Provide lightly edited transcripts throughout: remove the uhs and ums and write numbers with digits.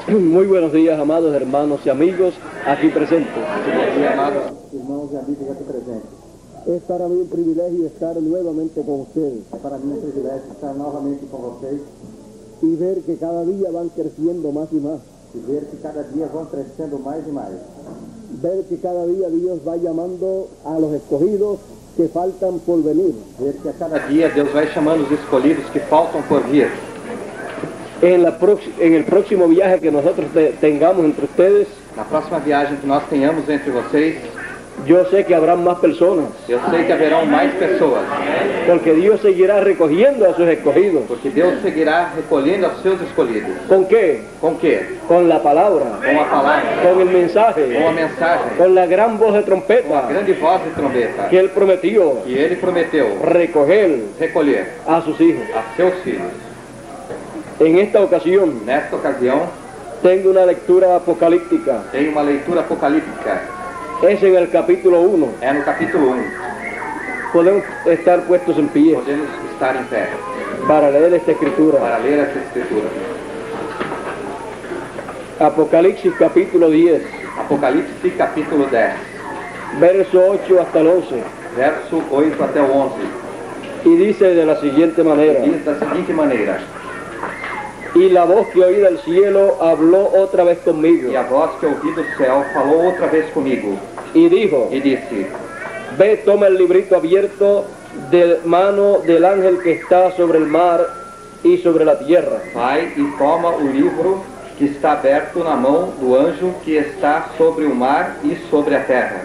Muy buenos días, amados hermanos y amigos aquí presentes. Amados irmãos e amigos aqui presentes. Es para mí un privilegio estar nuevamente con ustedes É para mim um privilégio estar novamente com vocês y ver que cada día van creciendo más y más. e ver que cada dia vão crescendo mais e mais. Ver que cada día Dios va llamando a los escogidos que faltan por venir. Ver que a cada dia Deus vai chamando os escolhidos que faltam por vir. En el próximo viaje que nosotros tengamos entre ustedes, Na próxima viagem que nós tenhamos entre vocês, yo sé que habrán más personas, eu sei que haverão mais pessoas, porque Dios seguirá recogiendo a sus escogidos. porque Deus seguirá recolhendo aos seus escolhidos. ¿Con qué? Com quê? Con la palabra, Com a palavra, con el com a mensaje, mensagem, con la gran voz de com a trompeta grande voz de trombeta, que Él prometió que Ele prometeu recoger recolher a sus hijos. a seus filhos. En esta ocasión Nesta ocasião, tengo una lectura apocalíptica. tem uma leitura apocalíptica. Es en el capítulo 1. É no capítulo 1. Podemos estar puestos en pie Podemos estar em pé para leer esta escritura. para ler essa escritura. Apocalipsis capítulo 10, Apocalipse capítulo 10, verso 8 hasta el 11. verso 8 até o 11. Y dice de la siguiente manera: Diz da seguinte maneira: y la voz que oí del cielo habló otra vez conmigo E a voz que ouvi do céu falou outra vez comigo y dijo: e disse: ve, toma el librito abierto de mano del ángel que está sobre el mar y sobre la tierra. vai e toma o livro que está aberto na mão do anjo que está sobre o mar e sobre a terra.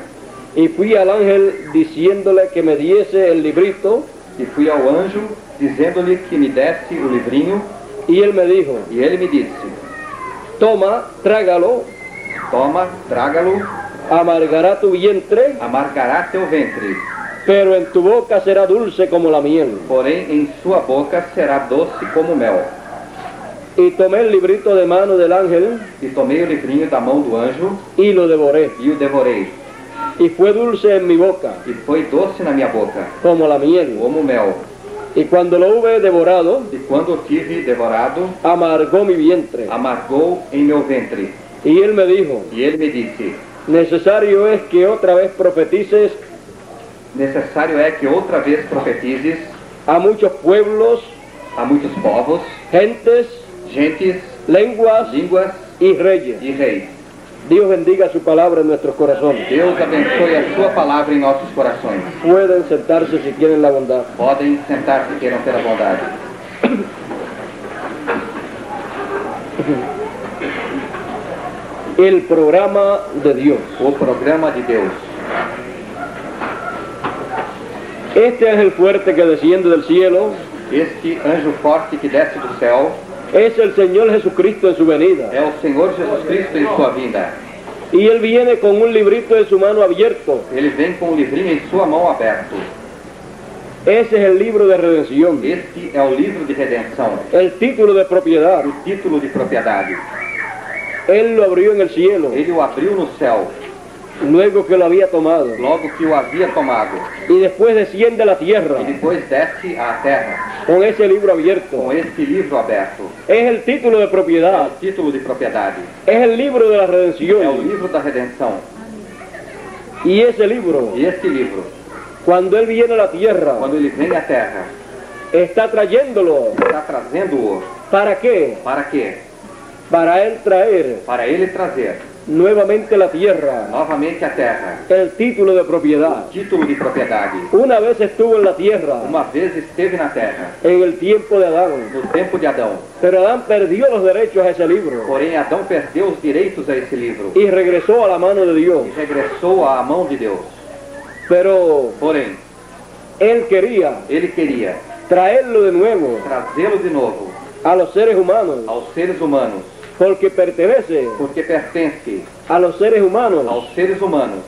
Y fui al ángel diciéndole que me diese el librito, E fui ao anjo dizendo-lhe que me desse o livrinho, y él me dijo: e ele me disse: toma, trágalo, toma, traga-lo, amargará tu vientre, amargará teu ventre, pero en tu boca será dulce como la miel. porém em sua boca será doce como mel. Y tomé el librito de mano del ángel E tomei o livrinho da mão do anjo y lo devoré, e o devorei, y fue dulce en mi boca e foi doce na minha boca, como la miel. como mel. Y cuando lo hube devorado, E quando o tive devorado, amargó mi vientre. amargou em meu ventre. Y él me dijo: E ele me disse: necesario es que otra vez profetices necessário é que outra vez profetizes a muchos pueblos, a muitos povos, gentes, gentes, lenguas línguas y reyes. e reis. Dios bendiga su palabra en nuestros corazones. Deus abençoe a sua palavra em nossos corações. Pueden sentarse si quieren la bondad. Podem sentar se queiram ter a bondade. El programa de Dios. O programa de Deus. Este ángel fuerte que desciende del cielo Este anjo forte que desce do céu es el Señor Jesucristo en su venida. é o Senhor Jesus Cristo em sua vinda. Y él viene con un librito en su mano abierto. Ele vem com o livrinho em sua mão aberto. Ese es el libro de redención, Este é o livro de redenção, el título de propiedad. o título de propriedade. Él lo abrió en el cielo, Ele o abriu no céu, luego que lo había tomado. logo que o havia tomado. Y después desciende a la tierra E depois desce à terra, con ese libro abierto. com este livro aberto. Es el título de É propiedad, o título de propriedade. es el libro de la É o redención. livro da redenção. Y ese libro, E este livro, cuando él viene a la tierra, quando ele vem à terra, está trayéndolo. está trazendo-o. ¿Para qué? Para quê? Para él traer Para ele trazer nuevamente a la tierra novamente à terra el título de propiedad. o título de propriedade. Una vez estuvo en la tierra, Uma vez esteve na terra, en el tiempo de Adán, no tempo de Adão. pero Adán perdió los derechos a ese libro Porém, Adão perdeu os direitos a esse livro y regresó a la mano de Dios. e regressou à mão de Deus. Pero Porém, él quería ele queria traerlo de nuevo trazê-lo de novo a los seres humanos, aos seres humanos, porque pertenece porque pertence a los seres humanos aos seres humanos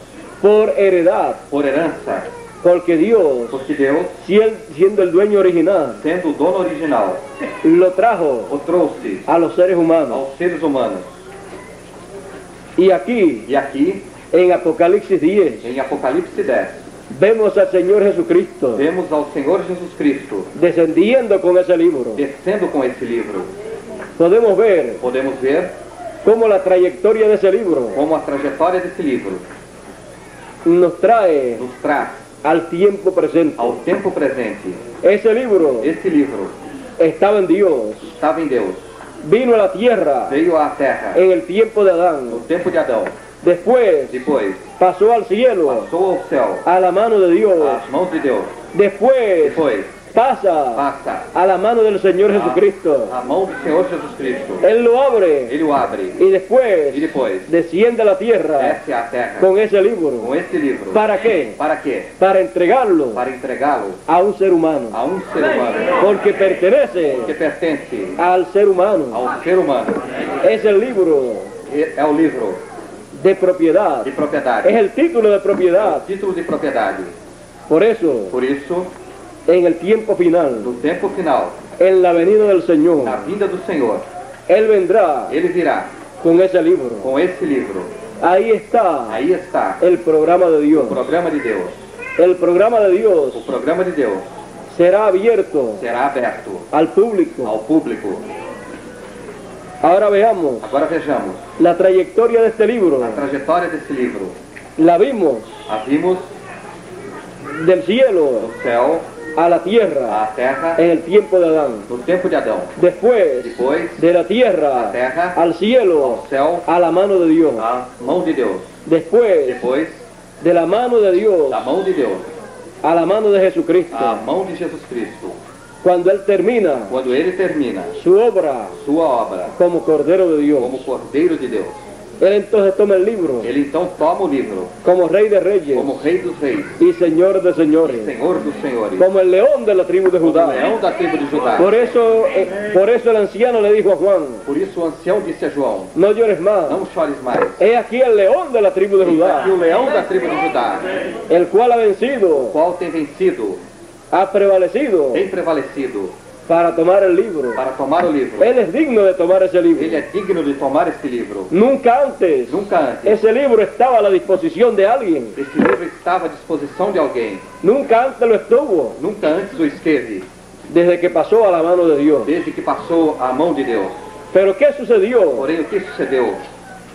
por heredad, por herança, porque Dios, porque Deus, siendo el dueño original, sendo o dono original, lo trajo o trouxe a los seres humanos. aos seres humanos. Y aquí, E aqui, en Apocalipsis 10, em Apocalipse 10, vemos al Señor Jesucristo vemos ao Senhor Jesus Cristo descendiendo con ese libro. descendo com esse livro. Podemos ver Podemos ver cómo la trayectoria de ese libro como a trajetória desse livro nos trae nos traz al tiempo presente. ao tempo presente. Ese libro Esse livro estaba en Dios, estava em Deus, vino a la tierra veio à terra en el tiempo de no Adán, tempo de Adão, después depois pasó al cielo, passou ao céu, a la mano de Dios, às mãos de Deus, después depois pasa passa a la mano del Señor Jesucristo. à mão do Senhor Jesus Cristo. Él lo abre Ele o abre y después e depois desciende a la tierra desce à terra con ese libro. com esse livro. ¿Para qué? Para quê? Para entregarlo Para entregá-lo a un ser humano, a um ser humano porque pertenece que pertence al ser humano. ao ser humano. Es el libro É o livro de propiedad, de es propriedade, el título de propiedad. título de propriedade. Por eso, Por isso, en el tiempo final, no tempo final, en la venida del na Señor, vinda do Senhor, Él vendrá Ele virá con ese libro. com esse livro. Ahí está Aí está el programa de o Dios. programa de Deus. El programa de Dios O programa de Deus será abierto será aberto al público. ao público. Ahora veamos Agora vejamos la trayectoria de este libro. a trajetória desse livro. La vimos A vimos del cielo do céu a la tierra à terra en el tiempo de Adán. no tempo de Adão. Después Depois, de la tierra da terra al cielo ao céu, a la mano de Dios. à mão de Deus. Después Depois, de la mano de Dios da mão de Deus a la mano de Jesucristo. à mão de Jesus Cristo. Cuando Él termina Quando ele termina su obra sua obra como Cordero de Dios, como Cordeiro de Deus, Él entonces toma el libro ele então toma o livro como Rey de Reyes como Rei dos Reis, y Señor de Señores, Senhor dos Senhores, como el león de la tribu de como Judá. leão da tribo de Judá. Por eso el anciano le dijo a Juan, Por isso o ancião disse a João: no llores más, não chores mais. he aquí el león de la tribu de Eis Judá, aqui o leão da tribo de Judá, el cual ha o vencido, qual tem vencido, ha prevalecido tem prevalecido para tomar el libro. para tomar o livro. Él es digno de tomar ese Ele libro. é digno de tomar esse livro. Nunca antes Nunca antes ese libro estaba a la disposición de alguien. esse livro estava à disposição de alguém. Nunca antes lo estuvo, Nunca antes o esteve, desde que pasó a la mano de Dios. desde que passou à mão de Deus. Pero ¿qué sucedió Porém, o que sucedeu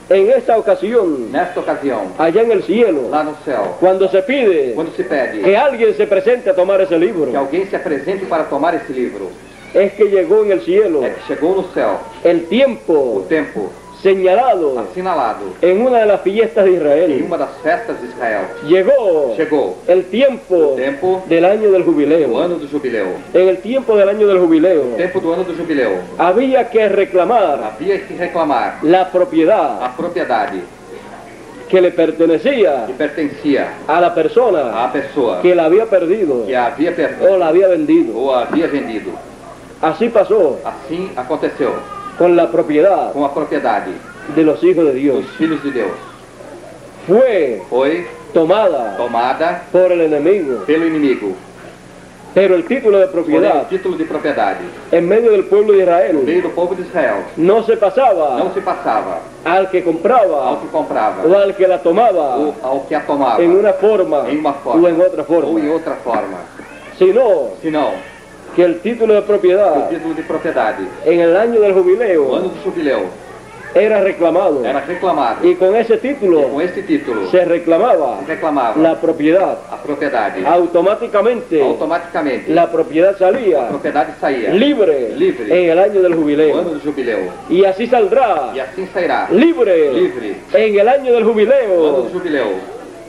en esta ocasión, nesta ocasião, allá en el cielo, lá no céu, cuando se pide quando se pede que alguien se presente a tomar ese libro? que alguém se apresente para tomar esse livro? Es que llegó en el cielo É que chegou no céu el o tiempo tempo señalado assinalado en una de las fiestas de em Israel. uma das festas de Israel. Llegó Chegou el tiempo o tempo del año del do jubileo. ano do jubileu. En el tiempo del año del jubileo O tempo do ano do jubileu. había que reclamar Havia que reclamar la propiedad a propriedade que le pertenecía que pertencia a la persona à pessoa que la había perdido que a havia perdido o la había vendido. ou a havia vendido. Así pasó Assim aconteceu con la propiedad com a propriedade de los hijos de Dios. dos filhos de Deus. Fue Foi tomada tomada por el enemigo, pelo inimigo. pero el título de Porém, propiedad o título de propriedade en medio del pueblo de no Israel meio do povo de Israel no se pasaba não se passava al que ao compraba que comprava o al que la tomaba ou ao que a tomava en una forma em uma o forma en otra ou em forma, outra forma, sino senão que el título de o propiedad título de propriedade en el año del no ano jubileo do jubileu era reclamado era reclamado. y con ese E título com esse título se reclamaba se reclamava la propiedad. a propriedade. Automáticamente Automaticamente la propiedad a salía propriedade saía libre Libre. en el año del no ano jubileo do jubileu. y así saldrá E assim sairá libre livre en el año del no ano jubileo do jubileu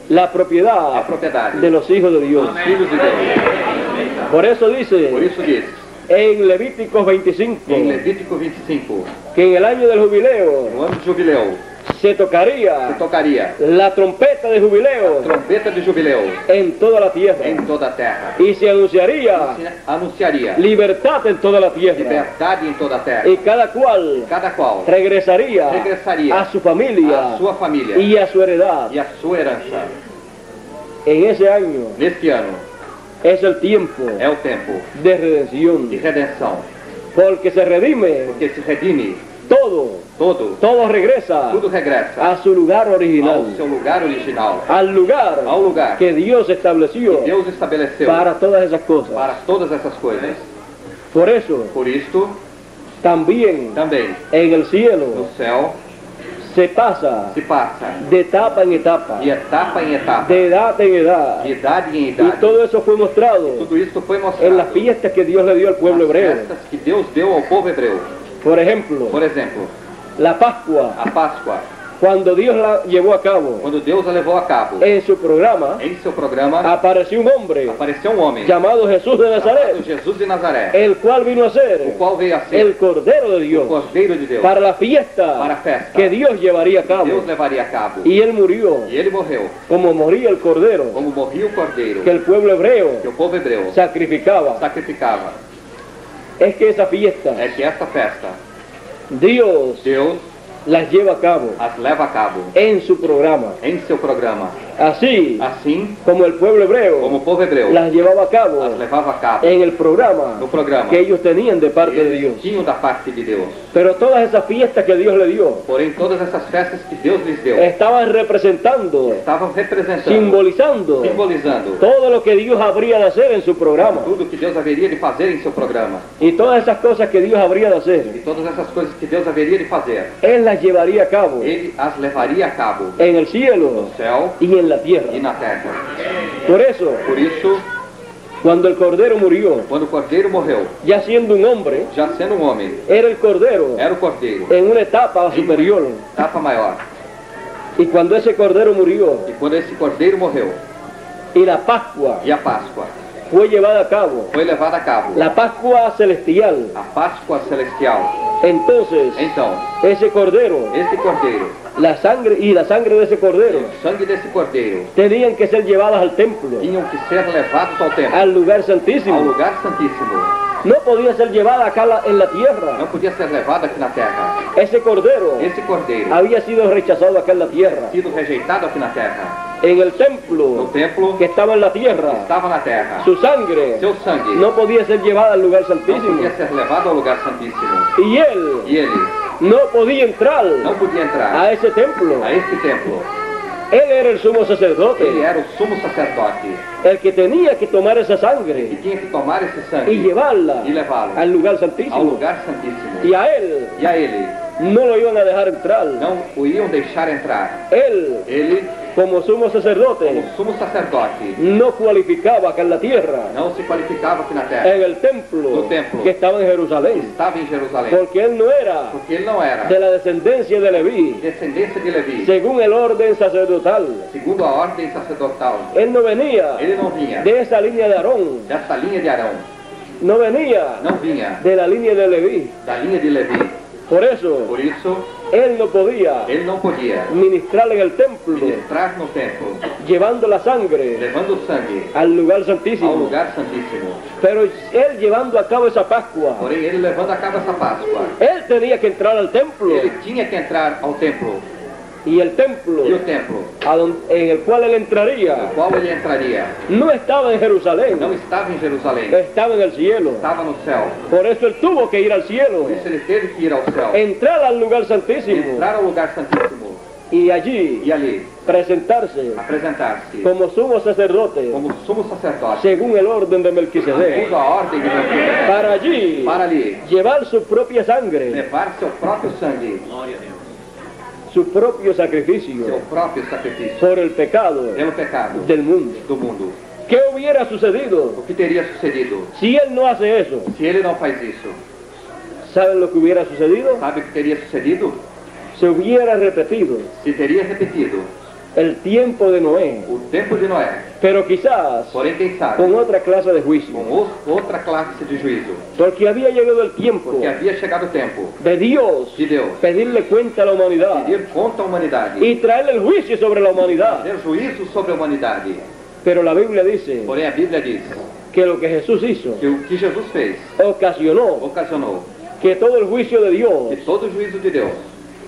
la a propiedad propriedade de los hijos de Dios. dos filhos de Deus. Por eso Por dice isso diz en Levíticos 25 em Levítico 25, que en el año del jubileo no ano do jubileu, se se tocaría tocaria la trompeta de jubileo trombeta de jubileu en toda la tierra em toda a terra. y se anunciaría Se anunciaria libertad en toda la tierra liberdade em toda a terra. y cada cual Cada qual regresaría Regresaría a su familia a sua família y a su heredad. e a sua herança. En ese año Neste ano es el tiempo é o tempo de redención, de redenção, porque se redime porque se redime todo, todo regresa regressa a su lugar original, ao seu lugar original, al lugar ao lugar que Dios estableció que Deus estabeleceu para todas esas cosas. para todas essas coisas. Por eso, Por isto, también também en el no cielo céu se pasa se passa de etapa en etapa, de etapa em etapa, de edad en edad. de idade em Y idade. todo eso fue mostrado Tudo isso foi en mostrado las fiestas que Dios le dio al pueblo nas hebreo. festas que Deus deu ao povo hebreu. Por ejemplo, Por exemplo, la Pascua, a Páscoa, cuando Dios la llevó a cabo quando Deus a levou a cabo. en su programa, Em seu programa apareció un hombre apareceu um homem llamado Jesús de chamado Nazaret, Jesus de Nazaré, el cual vino a o ser qual veio a ser el Cordero de o Dios Cordeiro de Deus para la fiesta para a festa que Dios llevaría a que cabo. Deus levaria a cabo. Y él murió E ele morreu, como moría el Cordero como morria o Cordeiro que el pueblo hebreo que o povo hebreu sacrificaba. sacrificava. Es que esa fiesta É que esta festa Dios Deus las lleva a cabo as leva a cabo en su programa, em seu programa. así Assim como el pueblo hebreo como o povo hebreu las llevaba a cabo as levava a cabo en el programa no programa que ellos tenían de parte de eles Dios. tinham da parte de Deus. Pero todas esas fiestas que Dios le dio Porém, todas essas festas que Deus lhes deu estaban representando, estavam representando, simbolizando simbolizando todo lo que Dios habría de hacer en su programa. tudo que Deus haveria de fazer em seu programa. Y todas esas cosas que Dios habría de E hacer, todas essas coisas que Deus haveria de fazer, Él las llevaría a cabo Ele as levaria a cabo en el cielo no céu y en la tierra. e na terra. Por eso, Por isso, cuando el Cordero murió, quando o Cordeiro morreu, ya siendo un hombre, já sendo um homem, era el Cordero era o Cordeiro, en una etapa superior. etapa maior. Y cuando ese Cordero murió E quando esse Cordeiro morreu, y la Pascua e a Páscoa fue llevada a cabo, foi levada a cabo, la Pascua celestial, a Páscoa celestial, entonces então, ese Cordero, esse Cordeiro, la sangre de ese Cordero, o sangue desse Cordeiro, tenían que ser llevadas al templo, tinham que ser levados ao templo, al lugar ao santísimo. lugar santíssimo. No podía ser llevada acá en la tierra. Não podia ser levado aqui na terra. Ese Cordero Esse Cordeiro había sido rechazado acá en la tierra. sido rejeitado aqui na terra. En el No templo templo que estaba en la tierra, estava na terra. su sangre Seu sangue no podía ser llevada al lugar não santísimo. podia ser levado ao lugar santíssimo. Y él E ele no podía entrar não podia entrar a ese templo. a este templo. Él era el sumo Ele sacerdote, era o sumo sacerdote el que tenía que tomar esa e sangre tinha que tomar esse y sangue llevarla e levá-lo al lugar ao santísimo. lugar santíssimo. Y a él E a ele no lo iban a dejar entrar. não o iam deixar entrar. Él, Ele, como sumo sacerdote, como sumo sacerdote, no cualificaba acá en la tierra, não se qualificava aqui na terra. en el templo No templo. que estaba en Jerusalén, Estava em Jerusalém. porque él no era Porque ele não era de la descendencia de Leví, descendência de Levi, según el orden sacerdotal. segundo a ordem sacerdotal. Él no venía Ele não vinha de esa línea de Aarón, dessa linha de Arão, no venía não vinha de la línea de Leví. da linha de Levi. Por eso, Por isso, él no podía ele não podia ministrar en el templo, ministrar no templo, llevando la sangre levando o sangue al lugar ao santísimo. lugar santíssimo. Pero él llevando a cabo esa Pascua, Porém, ele levando a cabo essa Páscoa, él tenía que entrar al templo. ele tinha que entrar ao templo. Y el templo E o templo, en el cual él no entraría qual ele entraria, no estaba en Jerusalén, não estava em Jerusalém, estaba en el cielo. estava no céu. Por eso él tuvo que ir al cielo, Por isso ele teve que ir ao céu, entrar al lugar santísimo entrar ao lugar santíssimo y allí e ali presentarse apresentar-se como sumo sacerdote como sumo sacerdote, según el orden de Melquisedec, segundo a ordem de Melquisedeque, para allí para ali llevar su propia sangre, levar seu próprio sangue, su propio sacrificio seu próprio sacrifício por el pecado pelo pecado del mundo. do mundo. ¿Qué hubiera sucedido O que teria sucedido si él no hace eso? se ele não faz isso? ¿Saben lo que hubiera sucedido? Sabe o que teria sucedido? Se hubiera repetido Se teria repetido el tiempo de Noé, o tempo de Noé, pero quizás porém quem sabe, con otra clase de juicio, com outra classe de juízo, porque había llegado el tiempo porque havia chegado o tempo de Dios de Deus pedirle cuenta a la humanidad pedir conta à humanidade, y traerle el juicio sobre la humanidad. ter juízo sobre a humanidade. Pero la Biblia dice Porém a Bíblia diz que lo que Jesús hizo que o que Jesus fez ocasionó ocasionou que todo el juicio de Dios, que todo o juízo de Deus,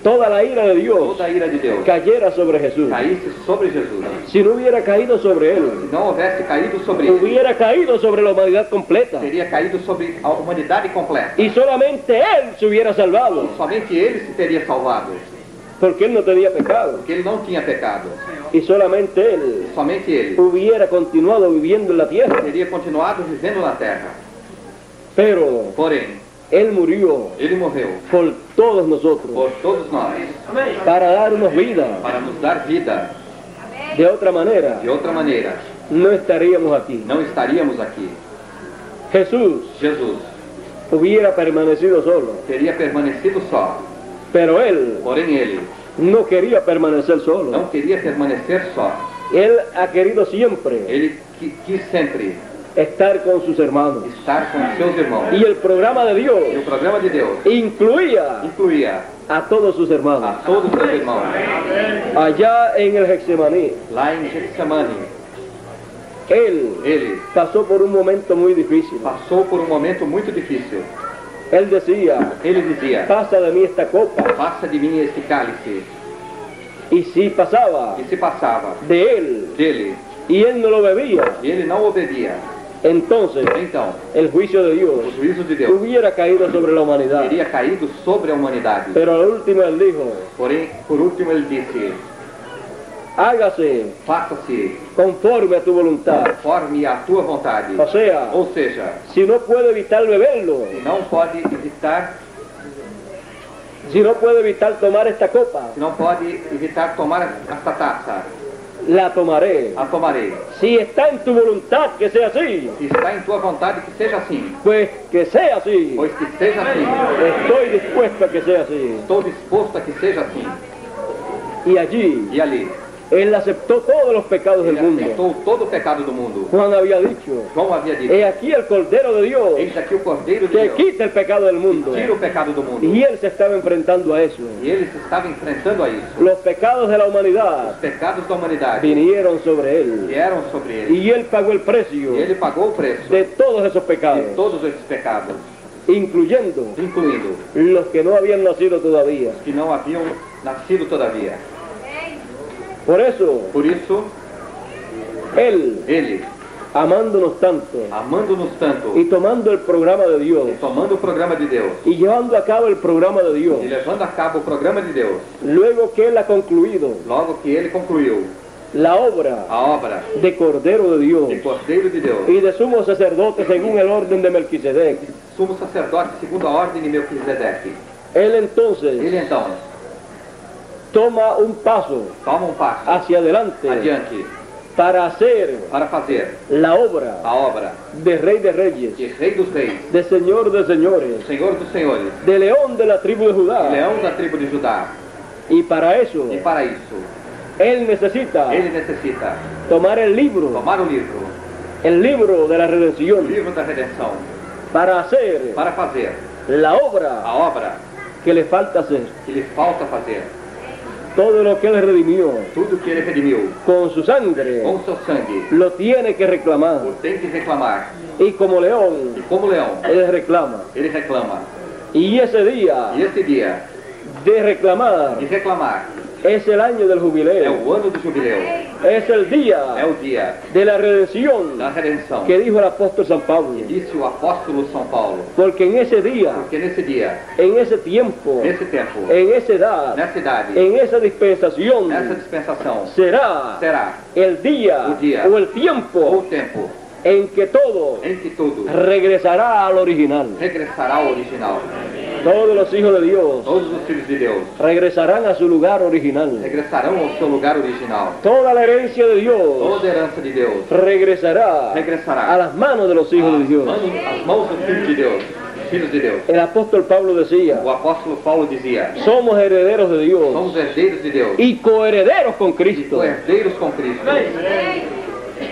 toda la ira de Dios toda a ira de Deus cayera sobre Jesús. caísse sobre Jesus. Si no hubiera caído sobre Se él, não houvesse caído sobre ele, hubiera caído sobre la humanidad completa teria caído sobre a humanidade completa. y solamente él se hubiera salvado, Somente ele se teria salvado, porque él no tenía pecado porque ele não tinha pecado. y solamente él Somente ele hubiera continuado viviendo en la tierra. teria continuado vivendo na terra. Pero Porém, Él murió Ele morreu por todos nosotros, por todos nós, para darnos vida. para nos dar vida. De otra manera, De outra maneira, no estaríamos aquí. não estaríamos aqui. Jesús Jesus hubiera permanecido solo, teria permanecido só, pero Él porém ele no quería permanecer solo. não queria permanecer só. Él ha querido siempre Ele quis sempre estar con sus hermanos. estar com seus irmãos. Y el programa de Dios E o programa de Deus incluía incluía a todos sus hermanos. a todos os seus irmãos. Allá en el Getsemaní, Lá em Getsemane, Él ele pasó por un momento muy difícil. passou por um momento muito difícil. Él decía, Ele dizia: pasa de mí esta copa. passa de mim este cálice. Y si pasaba E se passava de Él dele y Él no lo bebía, e ele não obedia, entonces então el juicio de o Dios juízo de Deus hubiera caído sobre la humanidad. teria caído sobre a humanidade. Pero al último Él dijo, Porém, por último, ele disse: hágase faça-se conforme a tu voluntad. conforme a tua vontade. O sea, Ou seja, si no puede evitar beberlo, se não pode evitar, si no puede evitar tomar esta copa, se não pode evitar tomar esta taça, la tomaré. a tomarei. Si está en tu voluntad que sea así, Se está em tua vontade que seja assim, pues que sea así. pois que seja assim. Estoy dispuesto a que sea así. Estou disposto a que seja assim. Y allí E ali, Él aceptó todos los pecados del ele mundo. aceitou todo o pecado do mundo. Juan había dicho, João havia dito: he aquí el Cordero de Dios eis aqui o Cordeiro de que Deus, quita el pecado del mundo. tira o pecado do mundo. Y Él se estaba enfrentando a eso. E ele se estava enfrentando a isso. Los pecados de la humanidad Os pecados da humanidade vinieron sobre Él. vieram sobre ele. Y Él pagó el precio E ele pagou o preço de todos esos de pecados, todos esses pecados, incluyendo incluindo los que no habían nacido todavía. os que não haviam nascido todavia. Por eso, Por isso, Él, ele, amándonos tanto amando-nos tanto, y tomando el programa de Dios tomando o programa de Deus y llevando a cabo el programa de Dios, e levando a cabo o programa de Deus, luego que Él ha concluido logo que ele concluiu la obra a obra de Cordero de Dios de Cordeiro de Deus, y de sumo sacerdote según el orden de Melquisedec, sumo sacerdote segundo a ordem de Melquisedeque, Él entonces ele então toma un paso toma um passo hacia adelante adiante para hacer para fazer la obra a obra de Rey de Reyes, de Rei dos Reis, de Señor de Señores, Senhor dos Senhores, de León de la tribu de Judá. Leão da tribo de Judá. Y para eso, E para isso, Él necesita ele necessita tomar el libro de la o redención, livro da redenção, para hacer para fazer la obra a obra que le falta hacer. que lhe falta fazer. Todo lo que Él redimió Tudo que ele redimiu con su sangre, com seu sangue, lo tiene que reclamar. o tem que reclamar. Y como león, E como leão, Él reclama. ele reclama. Y ese día E esse dia de reclamar de reclamar es el año del é jubileo. o ano do jubileu, Es el é día o dia de la redención da redenção, que dijo el apóstol San Pablo. disse o apóstolo São Paulo. Porque en ese día, Porque nesse dia, en ese tiempo, nesse tempo, en esa edad, nessa idade, en esa dispensación, nessa dispensação, será será el día o día o el o tiempo tempo en que todo em que tudo regresará al original. regressará ao original. Todos los hijos de Dios Todos os filhos de Deus regresarán a su lugar original. regressarão ao seu lugar original. Toda la herencia de Dios Toda a herança de Deus regresará regressará a las manos de los hijos de Dios. às mãos dos filhos de Deus. Filhos de Deus. El apóstol Pablo decía, O apóstolo Paulo dizia: somos herederos de Dios somos herdeiros de Deus y coherederos con e Cristo. co-herdeiros com Cristo.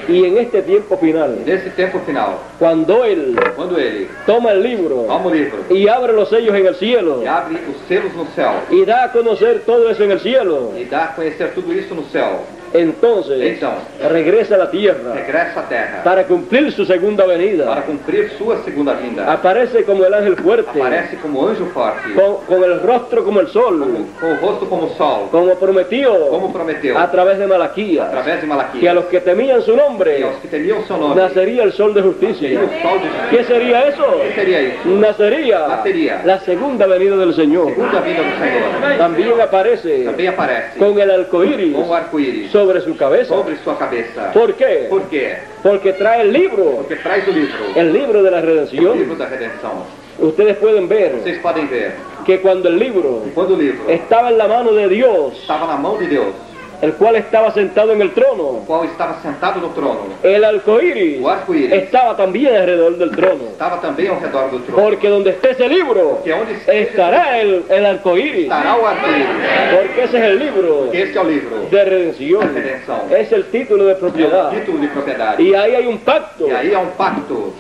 Y en este tiempo final, Nesse tempo final, cuando Él quando ele toma el libro toma o livro y abre los sellos en el cielo e abre os selos no céu y da a conocer todo eso en el cielo, e dá a conhecer tudo isso no céu, entonces então regresa a la tierra regressa à terra para cumplir su segunda para venida. cumprir sua segunda vinda. Aparece como el ángel fuerte, Aparece como anjo forte, con el rostro como el sol, com o rosto como o sol, como prometió como prometeu a través de Malaquías, através de que a Malaquias, los que temían su e nombre aos que temiam seu nome, nacería el sol de justicia. seria o sol de ¿Qué justiça. sería eso? O que seria isso? Nacería la segunda venida del Señor. Segunda vinda do Senhor. También aparece Também aparece con el arco iris com o arco-íris sobre su cabeza. sobre sua cabeça. ¿Por qué? Por quê? Porque trae el libro Porque traz o livro de la redención. da redenção. Ustedes pueden ver Vocês podem ver que cuando el libro que quando o livro estaba en la mano de Dios, estava na mão de Deus, el cual estaba sentado en el trono, o qual estava sentado no trono, el arcoíris o arco-íris estaba también alrededor del trono. estava também ao redor do trono. Porque donde esté esse libro, Que onde esteja estará el arcoíris. estará o arco-íris. Porque ese es el libro Porque este é o livro, de redención. de redenção. Es el título de É o propiedad. título de propriedade. Y ahí hay un pacto. E aí é um pacto.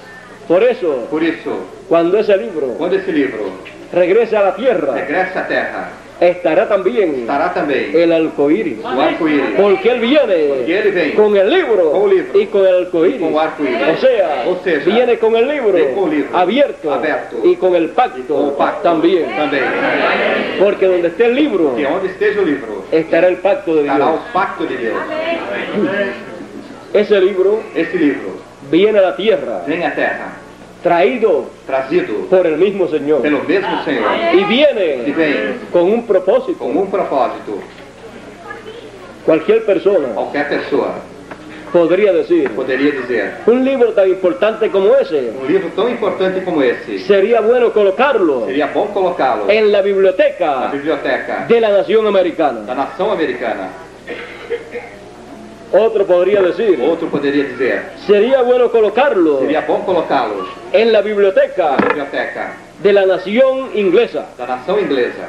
Por eso, Por isso, cuando ese libro quando esse livro regrese a la tierra, regressa à terra, estará también estará também el arcoíris. o arco-íris. Porque él Porque viene ele vem con el libro con el libro y con el arcoíris. com o arco-íris. O sea, viene con el libro Viene con el libro abierto abierto y con el E com o pacto pacto también. também. Porque donde esté el libro, Que onde esteja o livro, estará el pacto de estará Dios. o pacto de Deus. Ese libro Esse livro viene a la tierra, vem à terra, traído trazido por el mismo Señor. pelo mesmo Senhor, Y e viene vem con un propósito. com propósito. Cualquier persona Qualquer pessoa podría decir, poderia dizer: un libro tan importante como ese, livro tão importante como esse, sería bueno colocarlo seria bom colocá-lo en la na biblioteca biblioteca de la nación americana. da nação americana. Otro podría decir, Outro poderia dizer: sería bueno colocarlo seria bom colocá-lo en la biblioteca na biblioteca de la nación inglesa, da nação inglesa,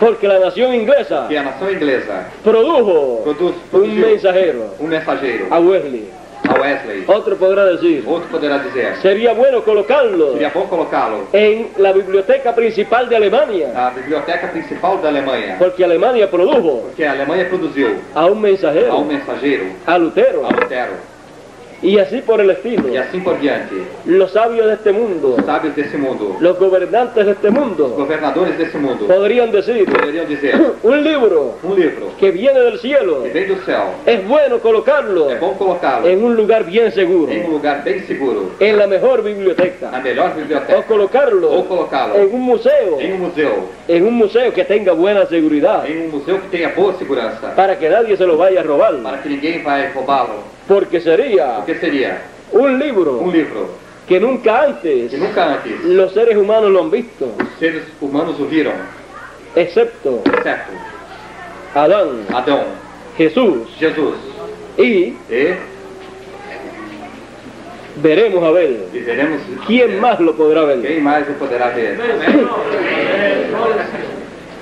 porque la nación inglesa que a nação inglesa produjo un produziu mensajero, mensageiro, a Wesley. a Wesley. Otro podrá decir, Outro poderá dizer: sería bueno colocarlo seria bom colocá-lo en la biblioteca principal de Alemania, na biblioteca principal da Alemanha, porque Alemania produjo porque a Alemanha produziu a un mensajero, a mensageiro, a Lutero, a Lutero, y así por el estilo. e assim por diante. Los sabios de este mundo, Os sábios desse mundo, los gobernantes de este os mundo, governadores desse mundo, podrían decir, poderiam dizer: un libro livro que viene del cielo, que vem do céu, es bueno colocarlo é bom colocá-lo en un lugar bien seguro, em lugar bem seguro, en la mejor na biblioteca, melhor o biblioteca, colocarlo ou colocá-lo en un museo, em um museu, que tenga buena seguridad, em um museu que tenha boa segurança, para que nadie se lo vaya a robar, para que ninguém vai roubá-lo. porque sería Porque seria un libro livro que nunca antes que nunca antes los seres humanos lo han visto, os seres humanos o viram, excepto exceto Adán, Adão, Jesús, Jesus. y E veremos a ver veremos quién más lo podrá ver. quem mais o poderá ver.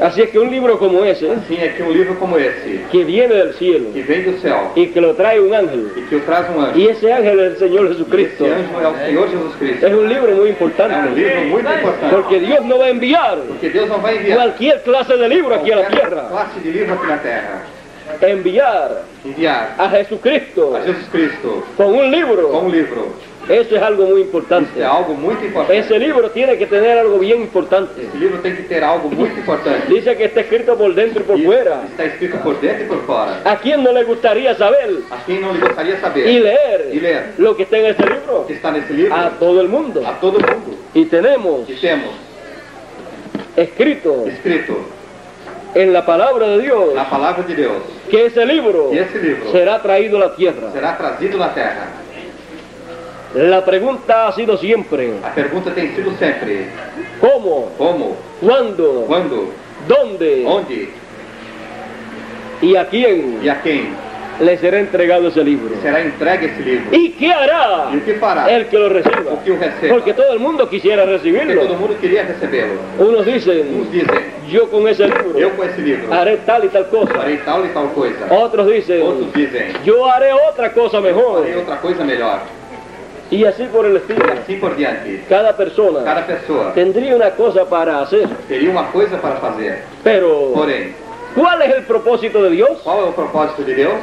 Así es que un libro como ese, Assim é que um livro como esse, que viene del cielo que vem do céu y que lo trae un ángel, e que o traz um anjo, y ese ángel es el Señor e esse Jesucristo, anjo é o Senhor Jesus Cristo, es un libro muy é importante, livro muito importante, porque Dios no va a enviar porque Deus não vai enviar cualquier clase de libro aquí a la qualquer tierra, classe de livro aqui na terra, enviar a Jesucristo a Jesus Cristo con un com libro. livro. Eso es algo muy Isso importante. é algo muito importante. Ese libro tiene que tener algo bien importante. Esse livro tem que ter algo muito importante. Dice que está escrito por dentro y por fuera. Está escrito por dentro e por fora. ¿A quién no le gustaría saber A quem não lhe gostaria de saber y leer E ler lo que está en ese o libro? que está nesse livro? A todo el mundo. A todo mundo. Y tenemos E temos escrito escrito en la palabra de Dios na palavra de Deus que ese libro que esse livro será traído a la tierra. será trazido na terra. La pregunta ha sido siempre, A pergunta tem sido sempre: ¿cómo? como, ¿Cuándo? quando, ¿Dónde? onde ¿Y a quién e a quem le será entregado ese libro? será entregue esse livro? ¿Y qué hará E o que fará? el que lo reciba? O que o receba? Porque todo el mundo quisiera Porque todo recibirlo. mundo queria recebê-lo. Unos Uns dicen, dizem: yo con ese libro eu com esse livro haré tal y tal cosa. farei tal e tal coisa. Otros dicen, Outros dizem: yo haré otra cosa mejor. farei outra coisa melhor. Y así por el E estilo. assim por diante. Cada persona Cada pessoa tendría una cosa para hacer. teria uma coisa para fazer. Pero, Porém, ¿cuál es el propósito de Dios? qual é o propósito de Deus?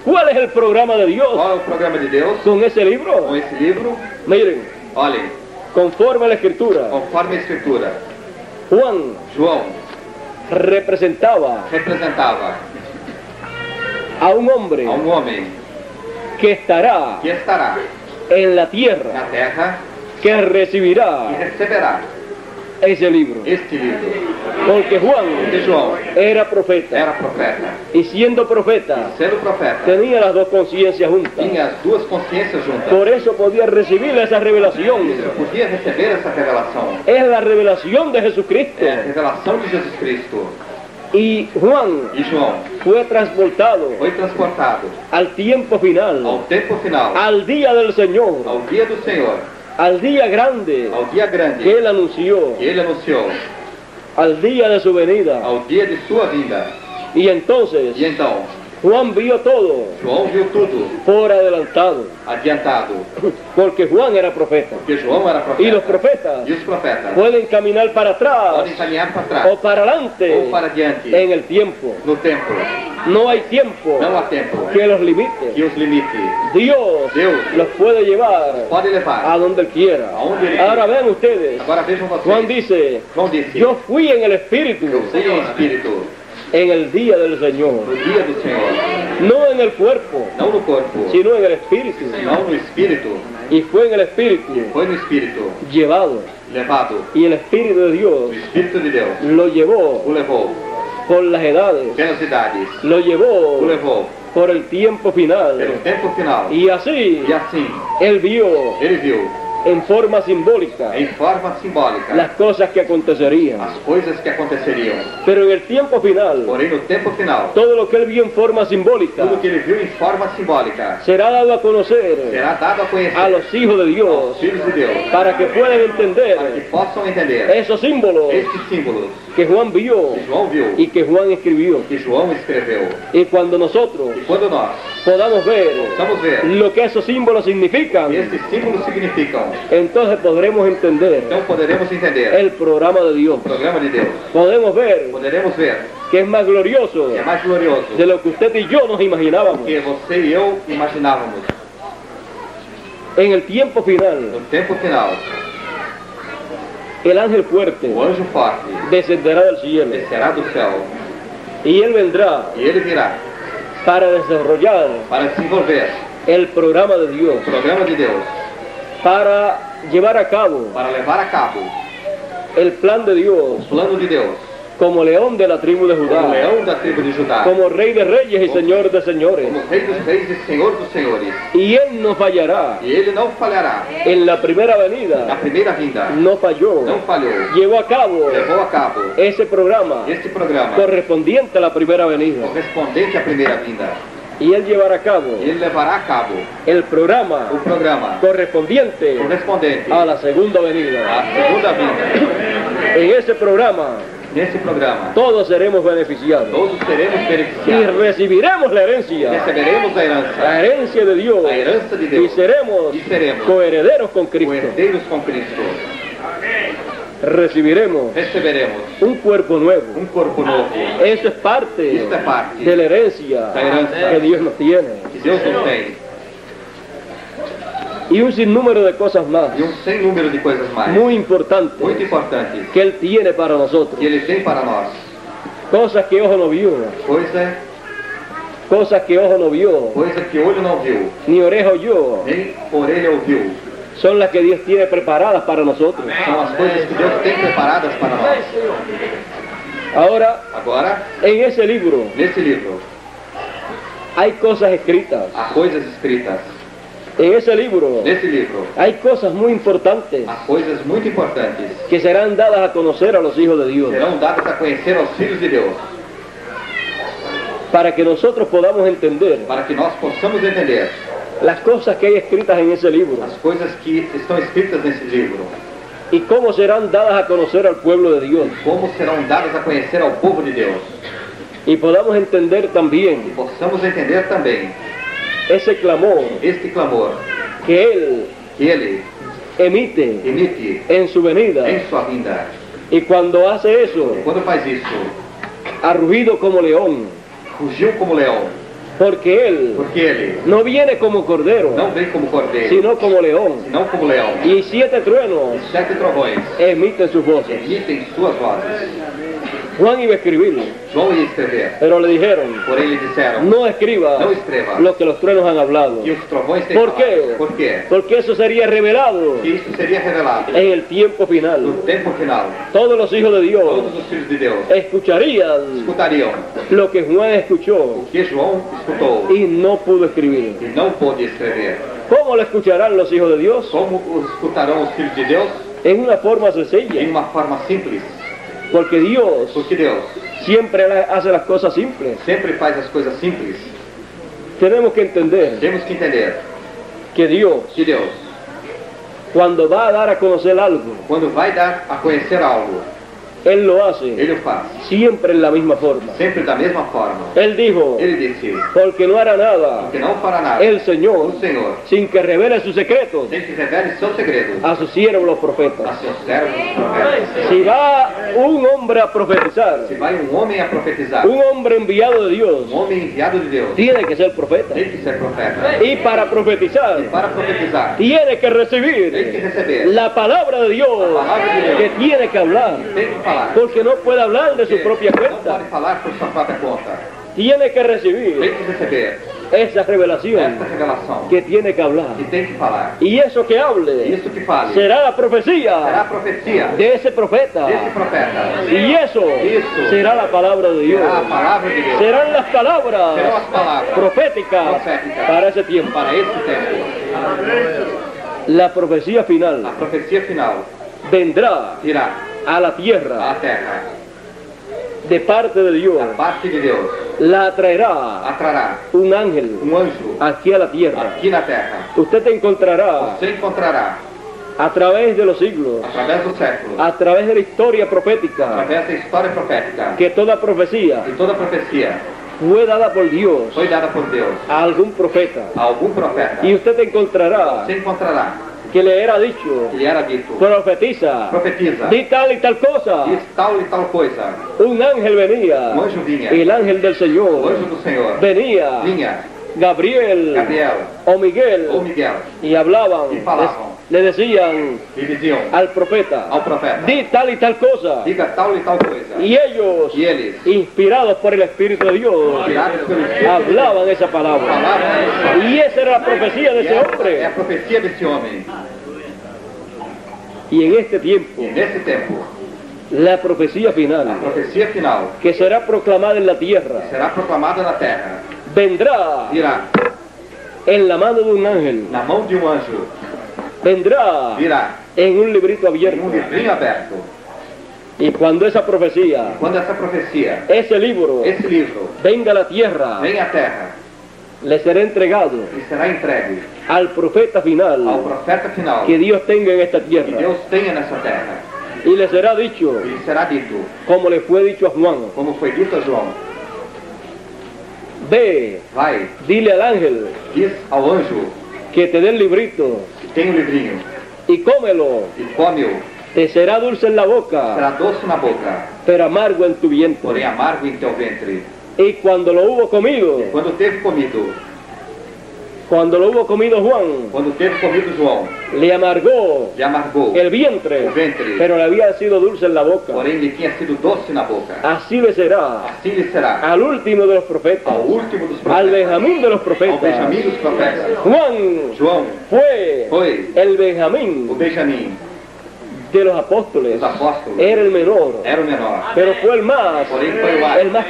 ¿Cuál es el programa de Dios Qual é o programa de Deus con ese com libro? esse livro? Miren, Olhem, conforme a la Escritura, conforme a Escritura, Juan João representaba representava a un hombre a um homem que estará que estará en la tierra, na terra que e recibirá receberá ese libro. este livro. Porque Juan Porque João era profeta. era profeta. Y siendo profeta, Sendo profeta, tenía las dos conciencias juntas. tinha as duas consciências juntas. Por eso podía recibir esa revelación. Isso podia receber essa revelação. Es la revelación de Jesucristo. É a revelação de Jesus Cristo. Y Juan E João fue transportado foi transportado al tiempo final, ao tempo final, al día del Señor, ao dia do Senhor, al día grande ao dia grande que Él anunció, que ele anunciou, al día de su venida. ao dia de sua vinda. Y entonces E então, Juan vio todo João viu tudo por adelantado, adiantado, porque Juan era profeta. porque João era Y los profeta. profetas E os profetas pueden caminar para atrás podem caminhar para o trás para adelante ou para diante en el tiempo. no tempo. No hay tiempo Não há tempo que los limite. que os limite. Dios Deus los puede llevar pode levar a donde Él quiera. aonde Ele Ahora quiser. vean ustedes, Agora vejam vocês. Juan dice, João disse: yo fui en el Espíritu eu sei em espírito en el día del Señor, no dia do Senhor, no en el cuerpo, não no corpo, sino en el Espíritu. não no espírito. Y fue en el Espíritu Foi no espírito llevado. levado. Y el Espíritu de Dios O Espírito de Deus lo llevó o levou por las edades, pelas idades, lo o llevó levou por el tiempo final. pelo tempo final. Y así E assim, Él vio ele viu en forma simbólica em forma simbólica las cosas que acontecerían. as coisas que aconteceriam. Pero en el tiempo final, Porém, no tempo final, todo lo que Él vio en forma simbólica tudo que ele viu em forma simbólica será dado a conocer será dado a conhecer a los hijos de aos Dios filhos de Deus, para que puedan para que entender possam entender esos símbolos estes símbolos que Juan vio que João viu, y que Juan escribió. que João escreveu. Y cuando nosotros E quando nós podamos ver possamos ver lo que esos símbolos significan, estes símbolos significam, entonces podremos entender então poderemos entender el programa de Dios. o programa de Deus. Podemos ver Poderemos ver que es más glorioso que é mais glorioso de lo que usted y yo nos imaginábamos. que você e eu imaginávamos. En el tiempo final, No tempo final, el ángel fuerte o anjo forte descenderá del cielo descerá do céu y él vendrá e ele virá para desarrollar para desenvolver el programa de Dios, o programa de Deus, para llevar a cabo para levar a cabo el plan de Dios o plano de Deus, como león de la tribu de o Judá, leão da tribo de Judá, como rey de reyes y señor de señores. como rei dos reis e senhor dos senhores. Y él no fallará. E ele não falhará. En la primera Na venida primeira vinda, no falló. não falhou. Llevó a cabo Levou a cabo ese programa este programa correspondiente a la primera venida. correspondente à primeira vinda. Y él llevará a cabo Ele levará a cabo el programa o programa correspondiente correspondente a la segunda venida. à segunda vinda. En ese programa Nesse programa, todos seremos beneficiados todos seremos y beneficiados. recibiremos la herencia Receberemos a herança de Dios, a herança de y Deus seremos e seremos coherederos con Cristo. herdeiros com Cristo. Recibiremos Receberemos un cuerpo nuevo. corpo novo. Eso es parte Isto é parte de la herencia da herança que Dios nos tiene. que Deus nos tem. Y un sinnúmero de cosas más E sem número de coisas mais. muy importantes Muito importantes que Él tiene para nosotros. que Ele tem para nós. Cosas que ojo no vio, cosas que ojo no vio, Coisa que olho não viu, ni oreja oyó, nem orelha ouviu. son las que Dios tiene preparadas para nosotros. São as coisas que Deus tem preparadas para nós. Ahora, Agora, en ese libro nesse livro, hay cosas escritas. há coisas escritas. En ese libro Nesse livro, hay cosas muy importantes há coisas muito importantes que serán dadas a conocer a los hijos de Dios, serão dadas a conhecer aos filhos de Deus, para que nosotros podamos entender para que nós possamos entender las cosas que hay escritas en ese libro as coisas que estão escritas nesse livro, y cómo serán dadas a conocer al pueblo de Dios, como serão dadas a conhecer ao povo de Deus, y podamos entender e también possamos entender também ese clamor este clamor que Él que Ele emite emite en su venida, em sua vinda. y cuando hace eso, E quando faz isso, ha rugido como león, fugiu como leão, porque Él porque Ele no viene como cordero, não vem como cordeiro, sino como león, senão como leão. y 7 truenos E 7 trovões emiten sus voces. emitem suas vozes. Juan iba a escribir, João ia escrever. pero le dijeron, Porém lhe disseram, no escriba não escreva lo que los truenos han hablado. que os trovões têm ¿Por falado. qué? Por quê? Porque eso sería revelado Que isso seria revelado en el tiempo final. no tempo final. Todos los hijos de Dios Todos os filhos de Deus escucharían escutariam lo que Juan escuchó o que João escutou y no pudo escribir. e não pôde escrever. ¿Cómo lo escucharán los hijos de Dios? Como os escutarão os filhos de Deus? En una forma Em sencilla, uma forma simples. porque Dios Porque Deus siempre hace las cosas simples. sempre faz as coisas simples. Tenemos que entender Temos que entender que Dios, que Deus, cuando va a dar a conocer algo, quando vai dar a conhecer algo, Él lo hace Ele o faz siempre en la misma forma. sempre da mesma forma. Él dijo, Ele disse porque no hará nada que não fará nada. el Señor O Senhor sin que revele sus secretos tem que revele seus segredos a sus siervos los a profetas. seus servos os profetas. Si va un hombre a profetizar, Se vai um homem a profetizar, un hombre enviado de Dios, homem enviado de Deus, tiene que ser profeta. tem que ser profeta. Y para profetizar, E para profetizar, tiene que tem que recibir receber la palabra de Dios que tiene que hablar, tem que falar. porque no puede hablar de su propia Não cuenta. pode falar por sua própria conta. Tiene que Tem recibir que receber esa revelación esta revelação que tiene que hablar. e tem que falar. Y eso que hable Isso que fale será la será a profecía profecia de ese profeta. desse profeta. Y eso será la palabra de Dios. Será a palavra de Deus. Serán las palabras Serão as palavras proféticas para ese tiempo. para esse tempo. La profecía final A profecia final vendrá irá a la à tierra terra de parte de Dios. da parte de Deus. La atraerá Atrará un ángel anjo aquí a la tierra. aqui na terra. Usted te encontrará Você encontrará a través de los siglos, através do século, a través de la historia profética, através da história profética, que toda profecía e toda profecia fue dada por Dios foi dada por Deus a algún profeta. a algum profeta. Y usted encontrará Você encontrará que le era dicho, que lhe era dito: profetiza, profetiza, di tal y tal cosa. diz tal e tal coisa. Un ángel venía, Um anjo vinha, el ángel del o Señor anjo do Senhor venía, vinha, Gabriel Gabriel o Miguel, ou Miguel, y hablaban, Y falaban. le decían e diziam al profeta, ao profeta: di tal y tal cosa. diga tal e tal coisa. Y ellos, E eles, inspirados por el Espíritu de Dios, inspirados pelo Espírito, hablaban esa palabra. falavam. Y esa era la profecía de E ese essa é a hombre. profecia desse homem. Y en este tiempo, E nesse tempo, la profecía a final, profecia final que será proclamada en la tierra, será proclamada na terra. vendrá Virá en la mano de un ángel, na mão de um anjo, vendrá virá en un librito em um abierto. livrinho aberto. Y cuando esa profecía, Quando essa profecia, ese libro, esse livro, venga a la tierra, vem à terra le será entregado e será entregue al profeta ao final profeta final que Dios tenga en esta que tierra. Deus tenha nessa terra. Y le será dicho, E lhe será dito, como le fue dicho a Juan, como foi dito a João: ve, vai, dile al ángel diz ao anjo que te dé el librito que tem um livrinho y cómelo, e come-o. te será dulce en la boca, Será doce na boca, pero amargo en tu vientre. porém amargo em teu ventre. Y cuando lo hubo comido, Quando teve comido Juan, Quando teve comido João, le amargó lhe amargou el vientre, o ventre, pero le había sido dulce en la boca. porém lhe tinha sido doce na boca. Así le será Assim lhe será al último de los profetas, ao último dos al profetas, Benjamín de los ao profetas. Benjamim dos profetas. Juan João fue foi el o Benjamín Benjamim de los apóstoles, dos apóstolos, era el menor, era o menor, pero fue el más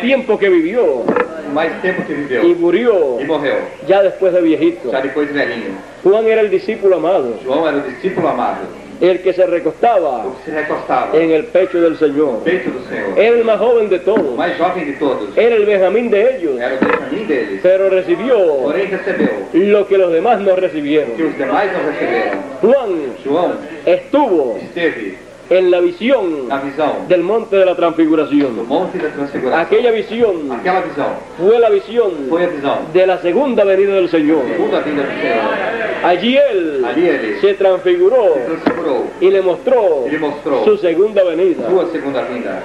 tiempo que vivió o mais tempo que y viveu murió e morreu, ya después de viejito. já depois velhinho. Juan era el discípulo amado, João era o discípulo amado, el que se recostaba o que se recostava en el pecho del no Señor. peito do Senhor, Era el más joven de o todos, mais jovem de todos, era el Benjamín de ellos, era o Benjamim deles, pero recibió porém recebeu lo que los demás no o que recibieron. os demais não receberam. Juan João estuvo esteve en la visión na visão del monte de la do transfiguración. Monte da Transfiguração. Aquella visión Aquela visão fue la visión foi a visão de la segunda venida del Señor. segunda vinda do Senhor. Allí él Ali ele se transfiguró se transfigurou y le mostró e lhe mostrou su segunda venida. sua segunda vinda.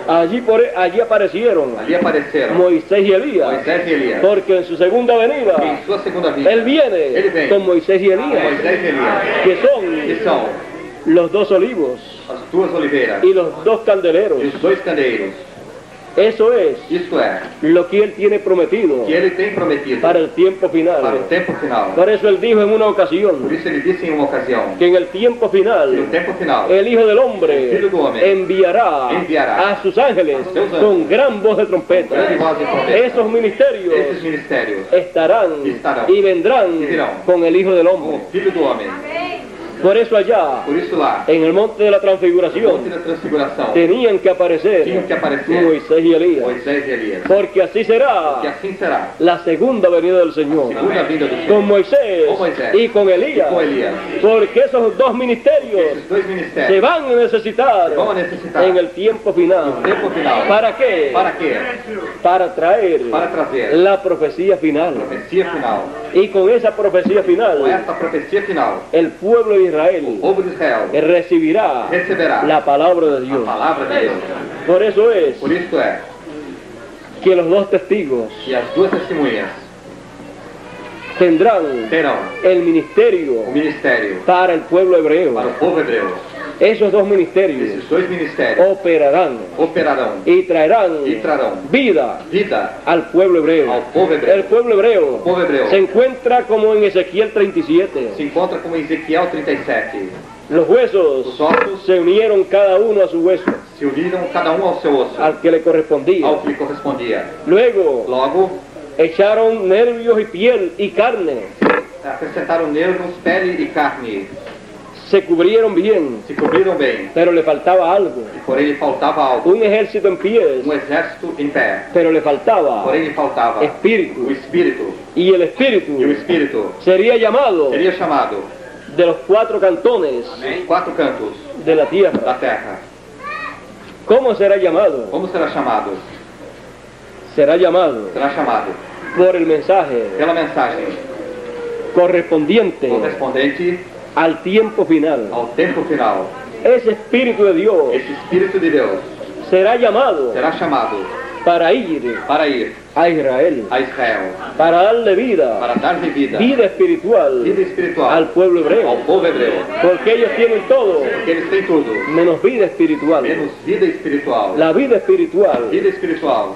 Allí aparecieron Ali apareceram Moisés y Elías, Moisés e Elias. porque en su segunda venida E em sua segunda vinda, él viene Ele vem con Moisés y Elías, Moisés e Elias, que que son são los dos olivos as duas oliveiras y los dos candeleros. e os dois candeeiros. Eso es Isto é, lo que Él tiene prometido que ele tem prometido para el tiempo para o final. tempo final. Por eso Él dijo en una Por ocasión isso ele disse em uma ocasião, que en el tiempo que no final tempo final, el Hijo del El Hombre Hijo del Hombre enviará enviará a sus ángeles a sus ángeles con gran voz de trompeta. grande voz de trompeta. Esos ministerios Esses ministérios, estarán Estarán y vendrán y virán con el Hijo del Hombre. o Filho do Homem. Por eso allá, Por isso lá, en el monte de la no transfiguración, Monte da Transfiguração, tenían que aparecer tinham que aparecer Moisés y Elías, Moisés e Elias. porque así será Que assim será la segunda venida del Señor, segunda vinda do Senhor. con Moisés Con Moisés y con Elías, e com Elias. porque esos dos ministerios Esses dois se ministérios van a necesitar vão necessitar en el tiempo final. no tempo final. ¿Para qué? Para quê? Para traer Para trazer la profecía final. profecia final. Y con esa profecía Com final, esta profecia final, el pueblo de o Israel povo de Israel recibirá receberá la palabra de a Dios. palavra de Deus. Por eso es Por isto é que los dos testigos que as duas testemunhas tendrán terão el o ministerio ministério para el pueblo hebreo. para o povo hebreu. Esos dos ministerios Esses dois ministérios operarán operarão y traerán e trarão vida vida al pueblo hebreo. ao povo hebreu. El pueblo hebreo O povo hebreu se encuentra como en Ezequiel 37. se encontra como Ezequiel 37. Los huesos Os ossos se unieron cada uno a su hueso, se uniram cada um ao seu osso, al que le correspondía. ao que lhe correspondia. Luego Logo, echaron nervios y piel y carne, acrescentaram nervos, pele e carne. se cubrieron bien, Se cobriram bem, pero le faltaba algo. e porém lhe faltava algo. Un ejército en pies, Exército em pé, pero le faltava porém lhe faltava o espíritu. Espírito. Y el E o espíritu Espírito sería llamado seria chamado de los 4 cantones os 4 cantos de la da tierra. terra. ¿Cómo será llamado? Como será chamado? Será llamado Será chamado por el mensaje pela mensagem correspondiente correspondente al tiempo final. ao tempo final. Ese Espíritu de Dios Esse Espírito de Deus será llamado será chamado para ir para ir a Israel, a Israel, para darle vida, para dar-lhe vida espiritual espiritual al pueblo ao hebreo, povo hebreu. porque ellos tienen todo Porque eles têm tudo, menos vida espiritual. menos vida espiritual. La vida espiritual Vida espiritual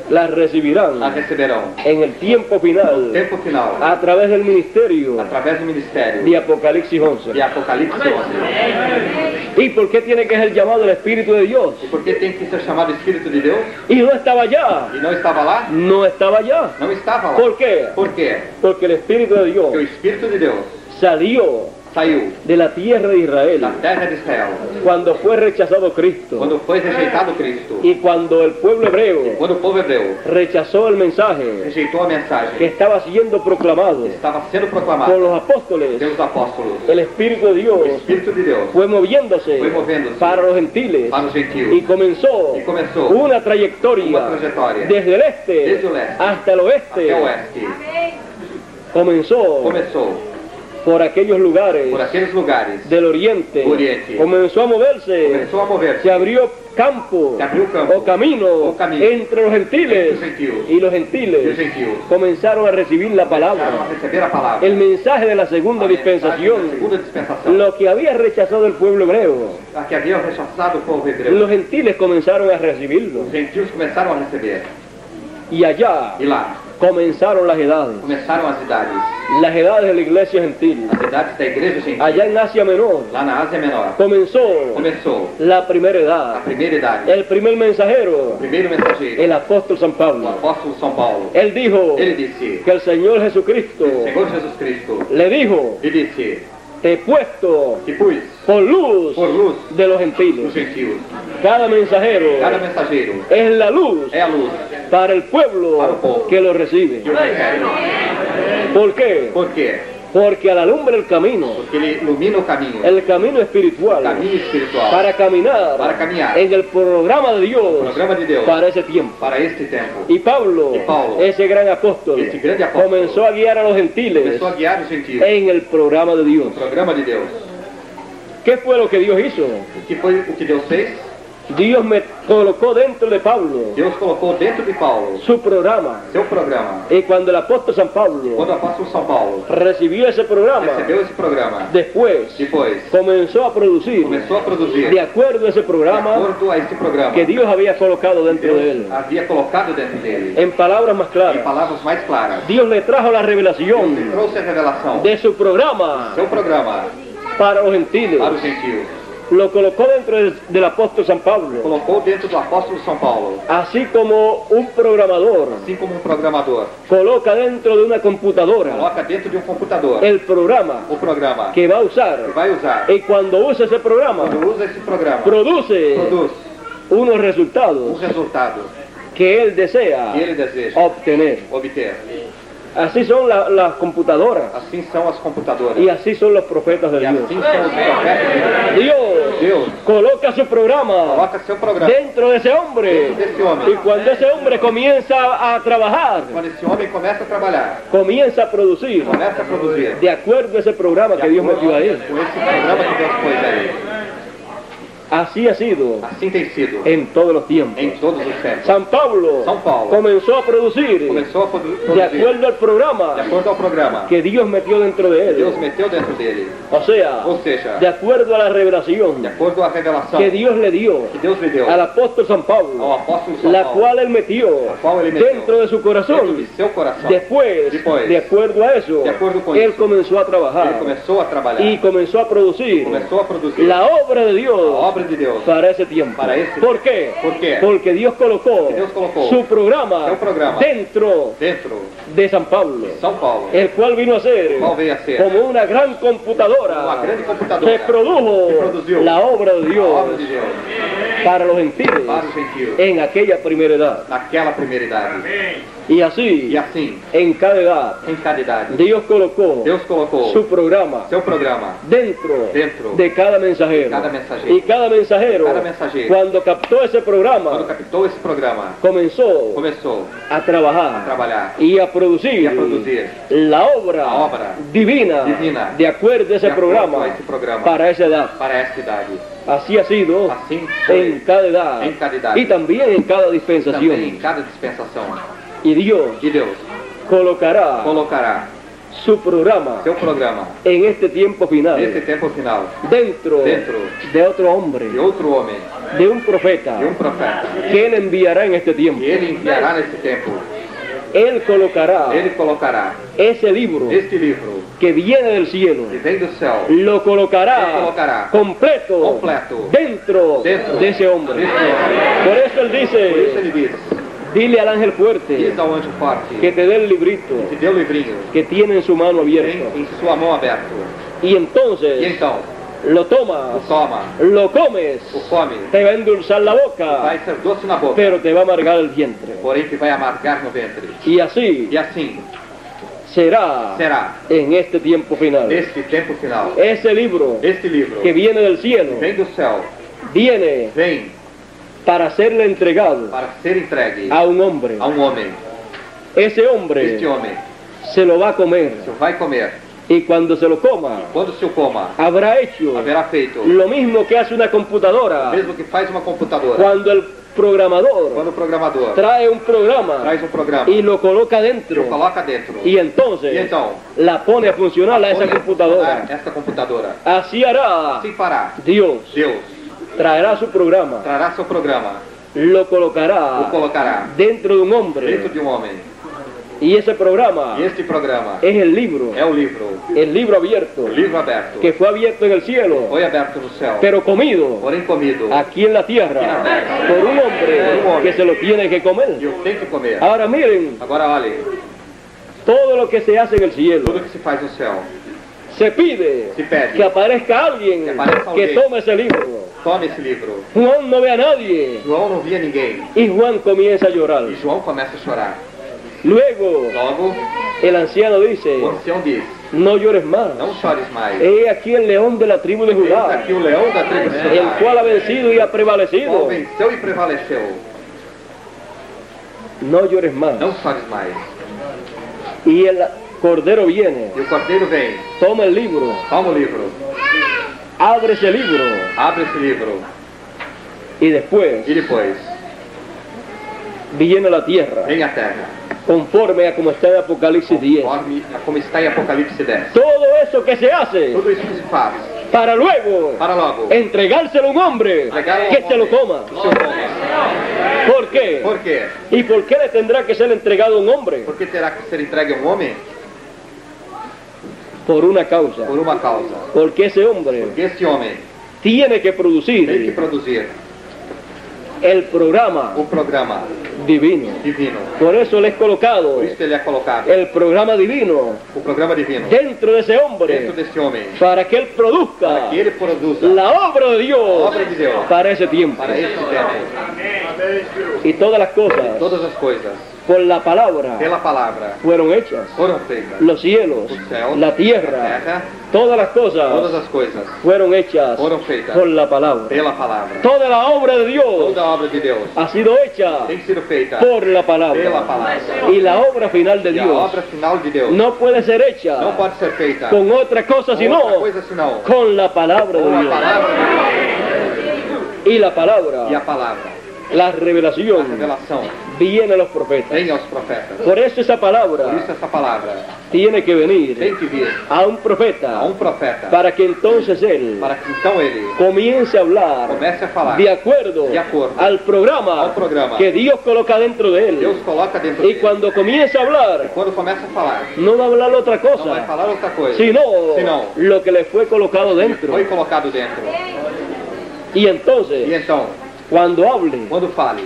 la a recibirán receberão en el tiempo final tempo final a través del ministerio através do ministério de Apocalipsis 11. de Apocalipse 11. ¿Y por qué tiene que ser llamado el Espíritu de Dios? E por que tem que ser chamado Espírito de Deus? Y no estaba allá, E não estava lá? no estaba allá. Não estava lá. ¿Por qué? Por quê? Porque el Espíritu de Dios Porque o Espírito de Deus salió saiu de la tierra de da Israel terra de Israel cuando fue rechazado Cristo quando foi rejeitado Cristo. y cuando el pueblo hebreo Quando o povo hebreu rechazó el mensaje rejeitou a que mensagem estaba siendo proclamado que estava sendo por proclamada los apóstoles, pelos apóstolos, el Espíritu de o Dios Espírito de Deus fue moviéndose foi moviendo-se para los gentiles para os y gentios comenzó e começou una trayectoria uma trajetória desde el este desde o leste hasta el até o oeste. oeste. Começou Por aquellos lugares por aqueles lugares, del oriente, Oriente. comenzó a moverse, começou a mover-se. se abrió campo, Se abriu campo, o camino, o camino, entre los gentiles, entre los gentiles, y los e gentiles os gentios comenzaron a recibir la começaram a palabra, receber a palavra. el mensaje de la segunda A mensagem da dispensación, segunda dispensação. lo que había rechazado el pueblo hebreo. A que havia rechaçado o povo hebreu. Los gentiles comenzaron a recibirlo, Os gentios começaram a receber. y allá E lá comenzaron las edades começaram as idades de la iglesia gentil. da igreja gentil. Allá en Asia Menor Lá na Ásia Menor começou la primera a edad. primeira idade. El primer mensajero, O primeiro mensageiro, el apóstol San o Pablo, apóstolo São Paulo, él dijo ele disse, que el Señor Jesucristo o Senhor Jesus Cristo, le dijo, ele disse te he puesto que pus por luz por luz de los os gentiles. gentios. Cada mensajero Cada mensageiro es la luz é a luz para el pueblo que lo recibe. que o recebe. ¿Por qué? Por quê? Porque al alumbra el camino, Porque ele ilumina o caminho espiritual, caminho espiritual, para caminar caminhar en el programa de o Dios programa de Deus para ese tiempo. para este tempo. Y Pablo, Paulo, esse gran apóstol, esse grande apóstolo, comenzó a guiar a los gentiles Começou a guiar os gentios en el programa de Dios. no programa de Deus. ¿Qué fue lo que Dios hizo? O que foi o que Deus fez? Dios me colocó dentro de Pablo Deus colocou dentro de Paulo su programa. seu programa. Y cuando el apóstol San Pablo Quando o apóstolo São Paulo recibió ese programa, recebeu esse programa, después depois comenzó a producir começou a produzir de acuerdo a ese de programa acordo a esse programa que Dios había colocado dentro de él. Deus havia colocado dentro dele. En palabras más Em claras, palavras mais claras, Dios le trajo la Deus revelación lhe trouxe a revelação de su programa seu programa para los gentiles. para os gentios. Lo colocó dentro del apóstol San Pablo, Colocou dentro do apóstolo São Paulo, así como un programador assim como um programador coloca dentro de una computadora coloca dentro de um computador el programa o programa que va a usar, que vai usar. y cuando usa ese programa Quando usa esse programa, produce produz unos um resultados resultado que él desea que ele deseja obtener. obter. Así son las computadoras Assim são as computadoras. y así son los profetas de E Dios. assim são os profetas. Dios coloca su programa Coloca seu programa dentro de ese hombre, dentro desse homem. y cuando ese hombre comienza a trabajar, Quando esse homem começa a trabalhar, comienza a producir começa a produzir de acuerdo a ese programa que Dios metió ahí. com esse programa que Deus pôs aí. Así ha sido Assim tem sido en todos los tiempos. em todos os tempos. San Pablo São Paulo comenzó a producir começou a de produzir acuerdo al de programa acordo ao programa que Dios metió dentro de Deus él. meteu dentro dele. O sea, Ou seja, de acuerdo a la revelación de acordo à revelação que Dios le dio que Deus lhe deu al apóstol San ao Pablo, apóstolo São la Paulo, cual él metió a qual ele meteu dentro de su dentro corazón. de seu coração. Después, de acuerdo a eso, de acuerdo con él eso, comenzó a Ele trabajar começou a trabalhar, y comenzó a producir começou a produzir la obra de a Dios obra de Deus. para ese tiempo. Para ese ¿Por qué? ¿Por qué? Porque Dios colocó Deus colocou su programa seu programa dentro dentro de San Pablo, de São Paulo, el cual vino a ser qual veio a ser como una gran computadora uma grande computadora que produjo que produziu la obra de a Dios obra de Deus para los gentiles para os gentios en aquella primera edad. naquela primeira idade. Y así, E assim, en cada edad, em cada idade, Dios colocó Deus colocou su programa seu programa dentro dentro de cada mensajero. cada mensajeiro. Y cada mensajero, Cada mensajeiro, cuando captó ese quando programa, captou esse programa, comenzó começou a a trabajar trabalhar y a producir e a produzir la obra a obra divina divina de acuerdo a ese de acordo programa a esse programa para esa edad. para esta idade. Así ha sido Assim en foi cada edad en cada edad. y también en cada também em dispensación. cada dispensação. Y Dios E Deus colocará colocará su programa seu programa en este tiempo nesse final tempo final dentro dentro de otro hombre, de outro homem, de un profeta de um profeta, que Él enviará en este tiempo. que ele enviará nesse tempo. Él colocará Ele colocará ese libro este livro que viene del cielo, que vem do céu, lo colocará Lo colocará completo completo dentro dentro de ese hombre. desse homem. Por eso Él Por isso dice, ele diz, dile al ángel fuerte diz ao anjo forte, que te dé el librito que deu o livrinho, que tiene en su mano tem abierta. em sua mão aberto. Y E entonces então, lo o tomas, toma, lo comes, o come, te va a endulzar la boca, vai ser doce na boca, pero te va a amargar el vientre. porém que vai amargar no ventre. Y así E assim será será en este tiempo final. neste tempo final. Ese libro Este livro que viene del cielo vem do céu, viene vem para serle entregado para ser entregue a un hombre. a um homem. Ese hombre Este homem se lo va a comer se vai comer. y cuando se lo coma Quando se o coma, habrá hecho haverá feito lo mismo que hace una computadora mesmo que faz uma computadora. cuando el programador Quando o programador trae un programa traz um programa y lo coloca e o dentro coloca dentro, y e entonces então la pone a funcionar a esa põe a computadora. funcionar esta computadora. Así hará Assim fará. Dios. Deus Traerá su programa, trará seu programa, lo o colocará colocará dentro de un hombre dentro de um homem. y ese programa E este programa es el libro é o livro abierto aberto, que fue abierto en el cielo, foi aberto no céu, pero comido porém comido, aquí en la tierra por un hombre que se lo tiene que e comer. eu tenho que comer. Ahora miren, Agora olhem, todo lo que se hace en el cielo, tudo que se faz no céu, se pide se pede, que aparezca alguien Que aparezca que alguien. tome ese libro. tome esse livro. Juan no ve a nadie João não via ninguém, y Juan comienza a llorar. e João começa a chorar. Luego Logo, el anciano dice, o ancião diz, no llores más. não chores mais. He aquí el león de la tribu de Eis Judá, aqui o leão da tribo de el Judá, cual ha vencido y ha qual prevalecido. venceu e prevaleceu. No llores más. Não chores mais. Y el cordero viene, E o cordeiro vem, toma el libro, toma o livro, abre ese libro abre esse livro, Y después E depois viene la tierra, vem a terra, conforme a como está en Apocalipsis 10. conforme como está em Apocalipse 10. Todo eso que se hace Tudo isso que se faz, para luego para logo entregárselo a un hombre entregar que se lo coma. que se o coma. ¿Por qué? Por quê? ¿Y por qué le tendrá que ser entregado a un hombre? Por que terá que ser entregue a um homem? Por una causa. Por uma causa. Porque ese hombre Porque esse homem tiene que tem que producir produzir el programa o programa divino. divino. Por eso le es colocado Por isso ele é colocado el programa divino o programa divino dentro de ese dentro hombre desse homem, para que él para produzca que ele produza la obra de Dios obra de Deus para ese tiempo. para esse tempo. Y todas las cosas Todas as coisas, por la palabra pela palavra, fueron hechas. foram feitas. Los cielos, O céu, la a tierra, terra, todas las todas cosas as coisas fueron hechas foram feitas por la palabra. pela palavra. Toda la obra de Dios Toda a obra de Deus ha sido hecha tem sido feita por la pela palabra. palavra. Y la obra final de E a Dios obra final de Deus no puede ser hecha não pode ser feita con otra cosa com outra sino coisa senão con la palabra de com a Dios. palavra de Y la Deus. E a palabra, palavra, la a revelación, revelação, viene a los profetas. vem aos profetas. Por eso esa Por palabra isso essa palavra tiene que tem venir que vir a un a profeta profeta para que entonces él para que então ele comience a hablar comece a falar de acuerdo De acuerdo al programa ao programa que Dios coloca dentro de Deus él. coloca dentro Y dele. cuando comience a hablar, Quando começa a falar, no va a hablar otra não vai cosa, falar outra coisa, sino senão lo que le fue colocado dentro. foi colocado dentro. Y E entonces, então, cuando hable, quando fale,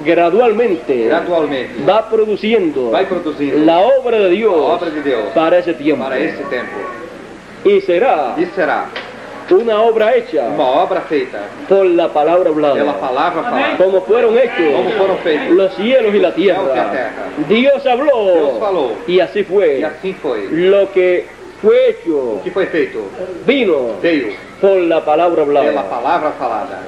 gradualmente gradualmente, va produciendo vai produzindo la obra de a Dios obra de Deus para ese tiempo. para esse tempo. Y será E será una obra hecha uma obra feita por la palabra pela hablada, palavra falada, como fueron hechos como foram feitos. los cielos y la Céus e a tierra. terra. Dios habló Deus falou, y así e fue. assim foi. Lo que fue hecho O que foi feito vino veio por la palabra pela hablada. palavra falada.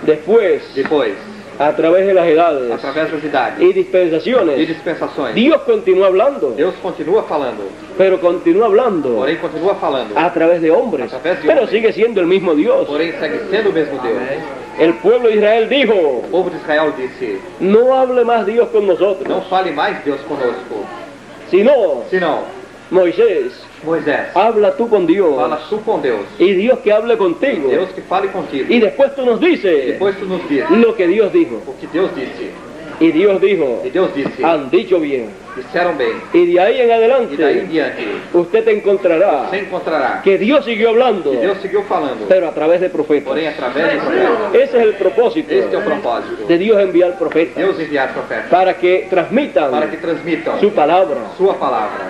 Después, Depois, a través de las edades através das idades y e dispensaciones, dispensações, Dios continúa hablando, Deus continua falando, pero continúa hablando porém continua falando, a través de hombres, A través de pero hombres. sigue siendo el mismo Dios. porém segue sendo o mesmo Deus. El pueblo de Israel dijo, O povo de Israel disse, no hable más Dios con não nosotros, fale mais Deus conosco, sino senão, Moisés, Moisés, habla tú con Dios fala tu com Deus, y Dios que hable contigo. Deus que fale contigo. Y después tú nos dices Depois tu nos diz lo que Dios dijo. o que Deus disse. Y Dios dijo, E Deus disse, han dicho bien. disseram bem. Y de ahí en E daí em adelante diante, usted encontrará você encontrará que Dios siguió hablando, que Deus seguiu falando, pero a través de profetas. porém através de profetas. Ese es el propósito Este é o propósito. de Dios enviar profetas, Deus enviar profetas para que transmitan para que transmitam su palabra. sua palavra.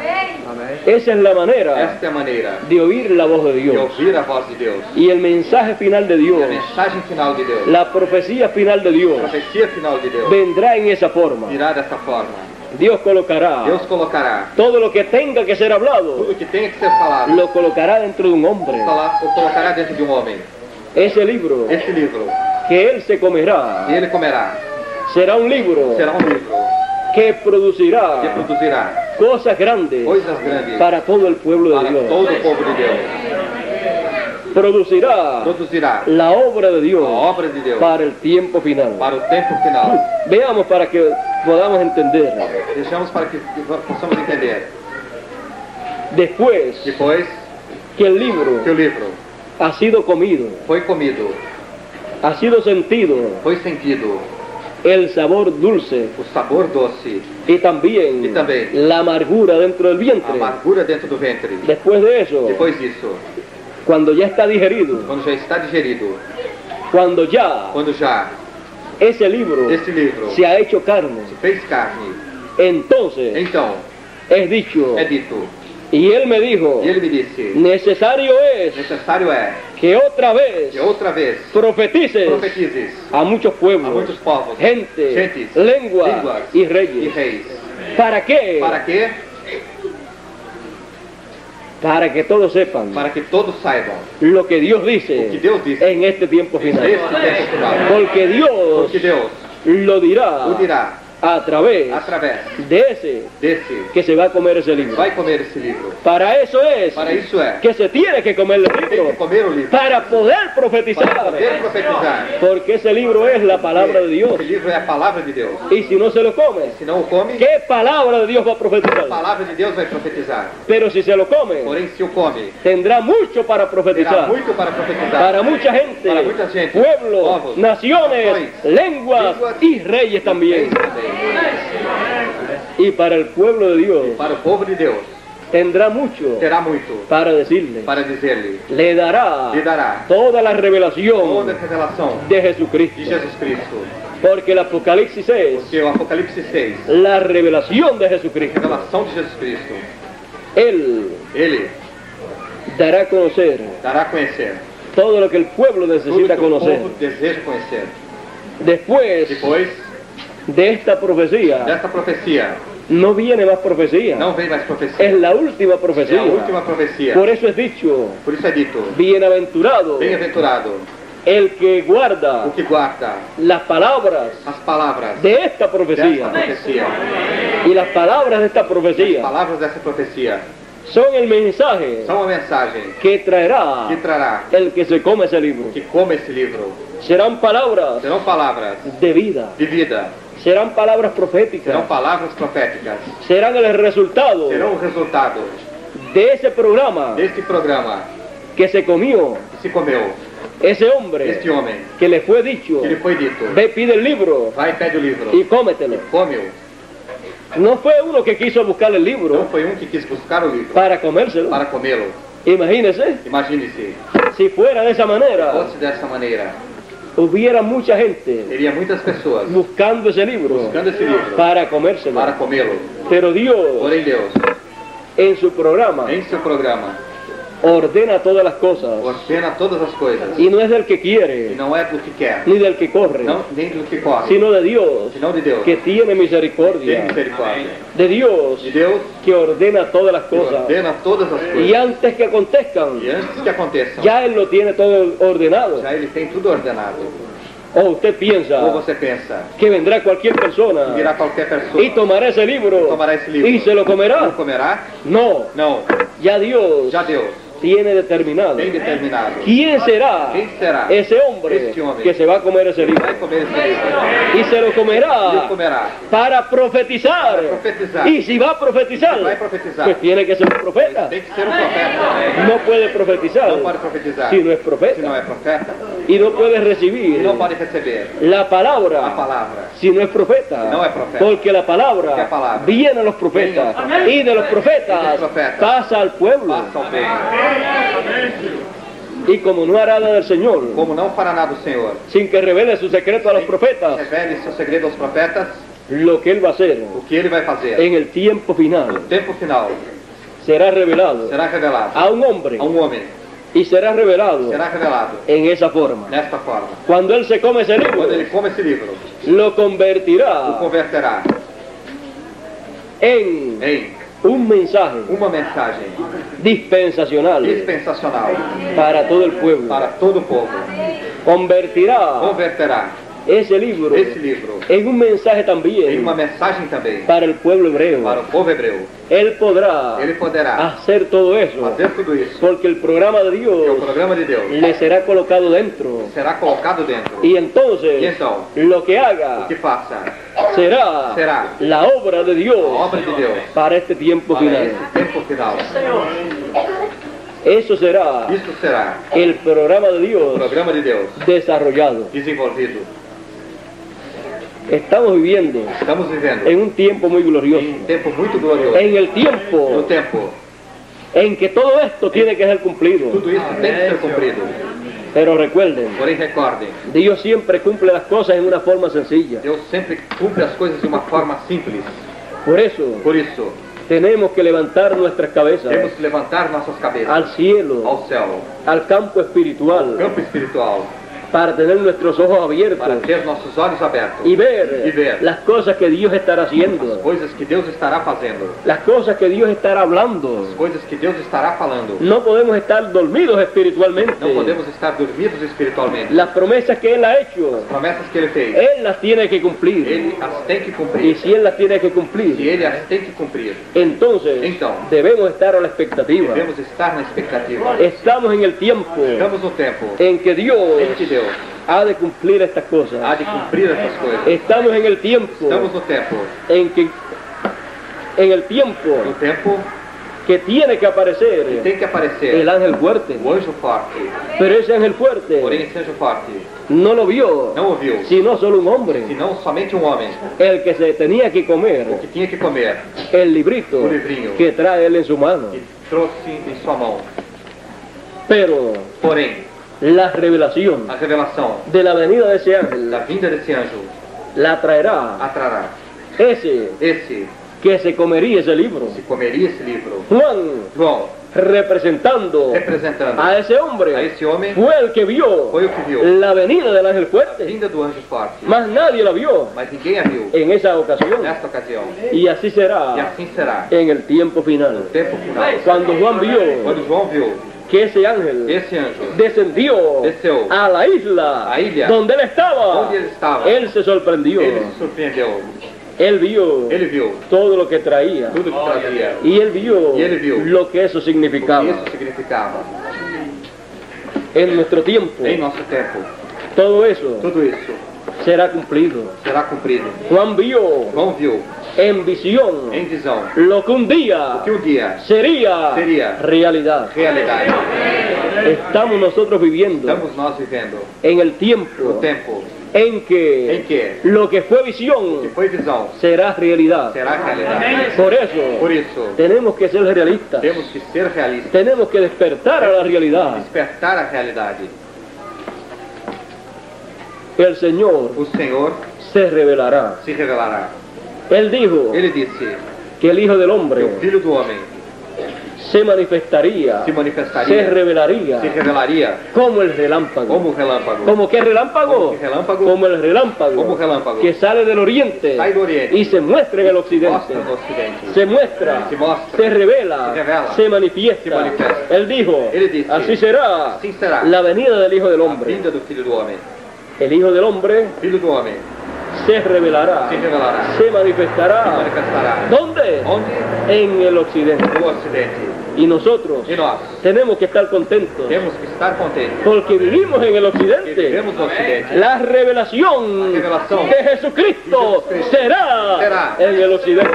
Esa es la manera Esta é a maneira de oír la voz de de Dios. ouvir a voz de Deus. Y el mensaje final de E Dios, a mensagem final de Deus, la profecía final de a Dios, profecia final de Deus, vendrá en esa forma. virá desta forma. Dios colocará Deus colocará todo lo que tenga que ser hablado, tudo que tenha que ser falado, lo colocará dentro de un hombre. o colocará dentro de um homem. Ese libro Este livro, que él se comerá e ele comerá, será un libro será um livro que que producirá produzirá cosas grandes coisas grandes para todo el pueblo de para Dios. todo o povo de Deus. Producirá Produzirá la obra de a Dios obra de Deus para el tiempo final. para o tempo final. Veamos para que podamos entender. Deixamos para que possamos entender. Después Depois que el libro que o livro ha sido comido, foi comido, ha sido sentido foi sentido el sabor dulce o sabor doce, y también Y también la amargura dentro del a vientre. amargura dentro do ventre. Después de eso, Depois disso, cuando ya está digerido, quando já está digerido, cuando ya quando já ese libro este livro se ha hecho carne, fez carne, entonces então es dicho, é dito, y él me dijo, e ele me disse, necesario es necessário é que otra vez que outra vez profetices profetizes a muchos a pueblos, muitos povos, gente, gentes, lenguas línguas y e reyes. reis. ¿Para qué? Para quê? Para que todos sepan Para que todos saibam lo que Dios o que dice Deus disse en este tiempo final. neste tempo final. Porque Dios Porque Deus lo dirá o dirá através através de ese desse que se va a comer ese libro. vai comer esse livro. Para eso es Para isso é, que se tiene que comer el tem que libro, comer o livro para poder para profetizar, poder profetizar. porque ese libro es la palabra de Dios. Esse livro é a palavra de Deus. Y si no se lo come, Se não o come, ¿qué palabra de Dios va a a profetizar? palavra de Deus vai profetizar. Pero si se lo come, Porém, se o come, tendrá mucho para terá profetizar. muito para profetizar. Para mucha gente, Para mucha gente, pueblos, povos, naciones, nações, lenguas y reyes también. Y para el pueblo de Dios Para o povo de Deus, tendrá mucho terá muito para decirle. para dizer-lhe. Le dará Lhe dará toda la toda revelación a revelação de de Jesucristo. Jesus Cristo. Porque el Apocalipsis es Porque o Apocalipse 6, la revelación de Jesucristo. revelação de Jesus Cristo, Él Ele dará a conocer dará a conhecer todo lo que el pueblo tudo necesita que o conocer. povo deseja conhecer. Después Depois de esta profecía, desta profecia, no viene más profecía. não vem mais profecia. Es la última É a profecía. última profecia. Por eso es dicho, Por isso é dito, bienaventurado bem-aventurado el que guarda o que guarda las palabras as palavras de esta desta profecía. profecia. Y las palabras de esta As profecía palavras dessa profecia son el mensaje são uma mensagem que traerá que trará el que se come ese libro. que come esse livro. Serán palabras Serão palavras de vida, de vida, serán palabras proféticas, serão palavras proféticas, serán el resultado serão o resultado de ese programa deste programa que se comió que se comeu. ese hombre Este homem que le fue dicho, que lhe foi dito, ve, pide el libro vai e pede o livro, y cómetelo. come-o. No fue uno que quiso buscar el Não libro foi que quis buscar o livro para comérselo. para comê-lo. Imagínese, Imagine-se, si fuera de esa manera, fosse dessa maneira, hubiera mucha gente teria muitas pessoas buscando ese libro buscando esse livro para comérselo. para comê-lo. Pero Dios, Porém, Deus, en su programa, em seu programa, ordena todas las cosas ordena todas as coisas y no es del que e quiere não é do que quer, ni del que corre, não nem do que corre, sino de Dios senão de Deus. que tiene Tem misericordia, misericórdia. de Dios De Deus que ordena todas las que cosas. ordena todas as Y coisas. antes que acontezcan, E antes que aconteçam, ya Él lo tiene todo ordenado. já Ele tem tudo ordenado. O usted piensa Ou você pensa, que vendrá cualquier persona virá qualquer pessoa y tomará ese libro tomará esse livro y se lo e comerá. comerá? No, Não, ya Dios já Deus tiene determinado tem determinado. quién será Quem será ese hombre este homem que se va a comer ese libro. vai comer esse livro? Y se lo E o comerá comerá. para profetizar. Para profetizar. Y si va a profetizar, Vai profetizar. pues tiene que ser un profeta. Tem que ser um profeta. No puede profetizar Não pode profetizar si no es se não profeta. é profeta. Y no puede E recibir não pode receber la a palabra palavra. si no es profeta. No es profeta. Porque la Porque palabra la palabra viene a los profetas. viene a los profetas. Y de los profetas Y de los profetas pasa al pueblo. Passa ao povo. Y como no hará nada del Señor, Como não fará nada o Senhor, sin que revele su secreto a los profetas, revele seu segredo aos profetas, lo que Él va a hacer o que ele vai fazer. en el tiempo final No tempo final, será revelado será revelado a un hombre a um homem. y será revelado Será revelado en esa forma. nesta forma. Cuando Él se come ese libro, Quando ele come esse livro, lo o convertirá converterá en em un mensaje uma mensagem dispensacional dispensacional para todo el pueblo. para todo o povo. Convertirá Converterá ese libro esse livro en un mensaje em también uma mensagem também para el pueblo hebreo. para o povo hebreu. Él podrá Ele poderá hacer todo eso fazer tudo isso, porque el programa de porque o Dios programa de Deus le será colocado dentro. será colocado dentro. Y entonces E então, lo que o haga que faça será será la obra de a Dios obra de Deus para este tiempo para final. esse tempo final. Eso será Isso será el programa de o Dios programa de Deus desarrollado. desenvolvido. Estamos viviendo Estamos vivendo en un tiempo muy glorioso, em um tempo muito glorioso. en el No tiempo tempo, en que todo esto tiene que ser cumplido. tudo isso tem que ser cumprido. Pero recuerden, Porém, recordem, Dios siempre cumple las cosas en una forma sencilla. Deus sempre cumpre as coisas de uma forma simples. Por eso Por isso, tenemos que levantar nuestras cabezas temos que levantar nossas cabeças al cielo, ao céu, al campo ao espiritual, campo espiritual, para tener nuestros ojos abiertos para ter nossos olhos abertos y ver, E ver las cosas que Dios estará haciendo, coisas que Deus estará fazendo, las cosas que Dios estará hablando. coisas que Deus estará falando. No podemos estar dormidos espiritualmente. Não podemos estar dormidos espiritualmente. Las promesas que Él ha hecho, As promessas que Ele fez, Él las tiene que cumplir. Ele as tem que Y cumprir. si Él las tiene que E cumplir, Ele as tem que cumprir. entonces Então, debemos estar a la expectativa. devemos estar na expectativa. Estamos en el tiempo Estamos no tempo en que Dios em que Deus ha de cumplir estas há cosas. de cumprir essas coisas. Estamos en el tiempo Estamos no tempo en el tiempo que tiene que que aparecer tem que aparecer el ángel fuerte. o anjo forte. Pero ese ángel fuerte Porém, esse anjo forte no lo vio, não o viu, sino solo un hombre, senão somente um homem el que se tenía que comer que tinha que comer, el librito Un librinho. que trae él en su mano. que trouxe em sua mão. Pero Porém, la revelación a revelação de la venida de ese ángel da vinda desse anjo la traerá atrará ese esse que se comería esse libro. se comeria esse livro. Juan, João, representando representando a esse a hombre, esse homem, fue el que vio foi o que viu la venida del ángel a fuerte. vinda do anjo forte, Más nadie la vio mas ninguém a viu en esa ocasión. nesta ocasião. Y así E será assim será en el tiempo no final. tempo final. Cuando Juan vio Quando João viu que ese ángel esse anjo descendió desceu a la isla a ilha donde él estaba, onde ele estava, él se sorprendió. ele se surpreendeu. Él vio Ele viu todo lo que traía. tudo que trazia, Y él vio Y él vio lo que eso o que significaba. isso significava. En nuestro tiempo, Em nosso tempo, todo eso tudo isso será cumplido. será cumprido. Juan vio João viu en visión em visão lo que un día que um dia sería Sería realidad. realidade. Estamos nosotros viviendo Estamos nós vivendo en el no tiempo tempo en que em que lo que fue que visión foi visão será realidad. será realidade. Por eso Por isso, tenemos que ser realistas. temos que ser realistas, Tenemos que despertar a la realidad. despertar a realidade. El Señor O Senhor se revelará. se revelará. Él dijo Ele disse que el Hijo del que Hombre o Filho do Homem se manifestaría, se se manifestaria, revelaría se revelaria como el relámpago. como o relâmpago. ¿Como qué relámpago? Como que relâmpago? Como el relámpago, Como relámpago. que sale del oriente Sai do Oriente. y se muestra en el occidente. Mostra no Ocidente. Se muestra, Se mostra. se revela, Se revela. se manifiesta. Se manifiesta. Él dijo, Ele disse, así será assim será la venida del Hijo del a Hombre. vinda do Filho do Homem. El Hijo del Hombre Filho do Homem se revelará, se revelará, se se manifestará. manifestará. ¿Dónde? Onde? En el occidente. No Ocidente. Y nosotros E nós tenemos que estar contentos temos que estar contentes. porque vivimos en el Porque occidente. vivemos no Ocidente. La revelación La revelación de Jesucristo de Jesucristo será será en el occidente.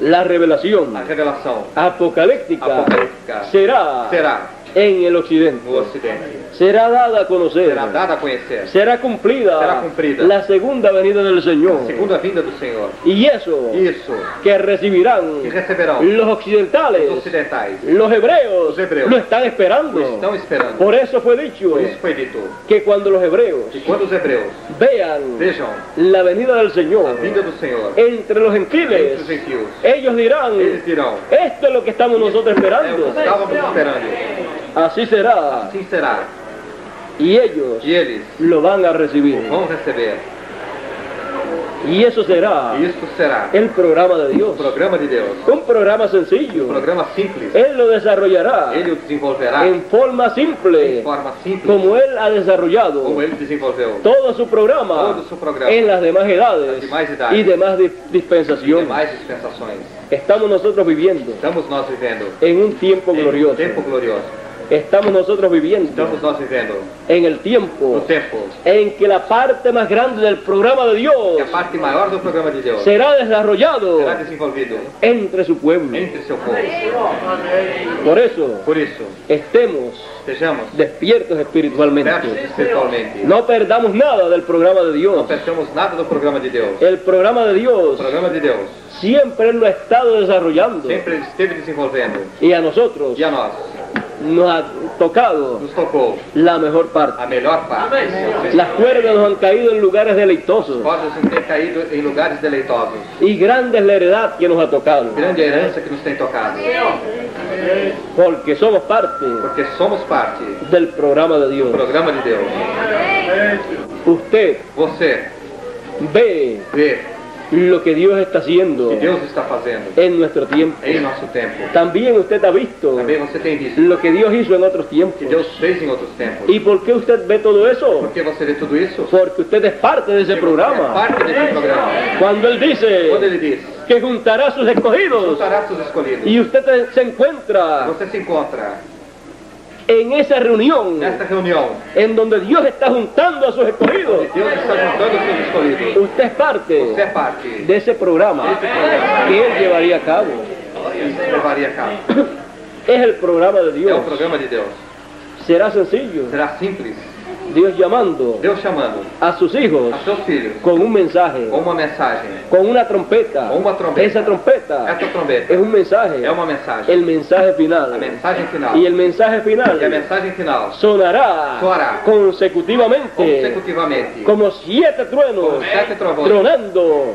La revelación A revelação apocalíptica apocalíptica será será en el occidente. no Ocidente. Será dada a conocer. Será dada a conhecer. Será cumplida, Será cumplida la segunda venida del Señor. Segunda vinda do Senhor. Y eso Isso que recibirán que receberão los occidentales, os ocidentais. los hebreos, Los hebreos lo están esperando. O estão esperando. Por eso fue dicho Por isso foi dito que cuando los hebreos que quando os hebreus vean vejam la venida del a Señor vinda do Senhor entre los entre gentiles, os gentios, ellos dirán, eles dirão: esto es lo que estamos nosotros é o esperando. que estávamos esperando. Así será. Assim será. Y ellos E eles lo van a recibir. vão receber. Y eso será E isso será el programa de o Dios. programa de Deus. Un programa sencillo. Um programa simples. Él lo desarrollará Ele o desenvolverá en forma simple, de forma simples, como Él ha desarrollado como ele desenvolveu todo su programa todo su programa en las demás edades las demás edades y demás e dispensaciones. demais dispensações. Estamos nosotros viviendo Estamos nós vivendo en un tiempo em um glorioso. tempo glorioso. Estamos nosotros viviendo Estamos nós vivendo en el no tiempo tempo en que la parte más grande del programa de que Dios a parte maior do programa de Deus será desarrollado será desenvolvido entre su pueblo. entre seu povo. Por eso, Por isso, estemos sejamos despiertos espiritualmente. abertos espiritualmente. No perdamos nada del programa de Não Dios. percamos nada do programa de Deus. El programa de O Dios programa de Deus siempre Él lo ha estado desarrollando. sempre ele esteve desenvolvendo. Y a nosotros E a nós nos ha tocado nos tocou la mejor parte. a melhor parte. Las cuerdas nos han caído en lugares deleitosos Os cordas nos têm caído em lugares deleitosos. y grande es la heredad que nos ha tocado, Grande herança que nos tem tocado. porque somos parte Porque somos parte del programa de do Dios. programa de Deus. Usted Você ve vê lo que Dios está o haciendo que Deus está fazendo en nuestro tiempo. em nosso tempo. También usted ha visto Também você tem visto lo que Dios hizo en otros que tiempos. Deus fez em outros tempos. ¿Y por qué usted ve todo eso? Por que você vê tudo isso? Porque usted es parte de ese É programa. parte desse programa. Cuando Él Quando dice ele diz, que juntará a sus escogidos juntará seus escolhidos. y usted se encuentra Você se encontra en esa reunión nesta reunião. en donde Dios está juntando a sus escogidos, Deus está juntando os seus escolhidos. usted es parte Você é parte de ese programa que Él llevaría a cabo. que levaria a cabo. Es el programa de É o Dios. programa de Deus. Será sencillo. Será simples. Dios llamando Deus chamando a sus hijos a seus filhos con un mensaje, com uma mensagem. con una trompeta. Com uma trombeta. Esa trompeta Essa trombeta es un mensaje, é uma mensagem. el mensaje A final. mensagem final. Y el mensaje final E a mensagem final sonará Soará. consecutivamente consecutivamente como 7 truenos como 7 trovões tronando,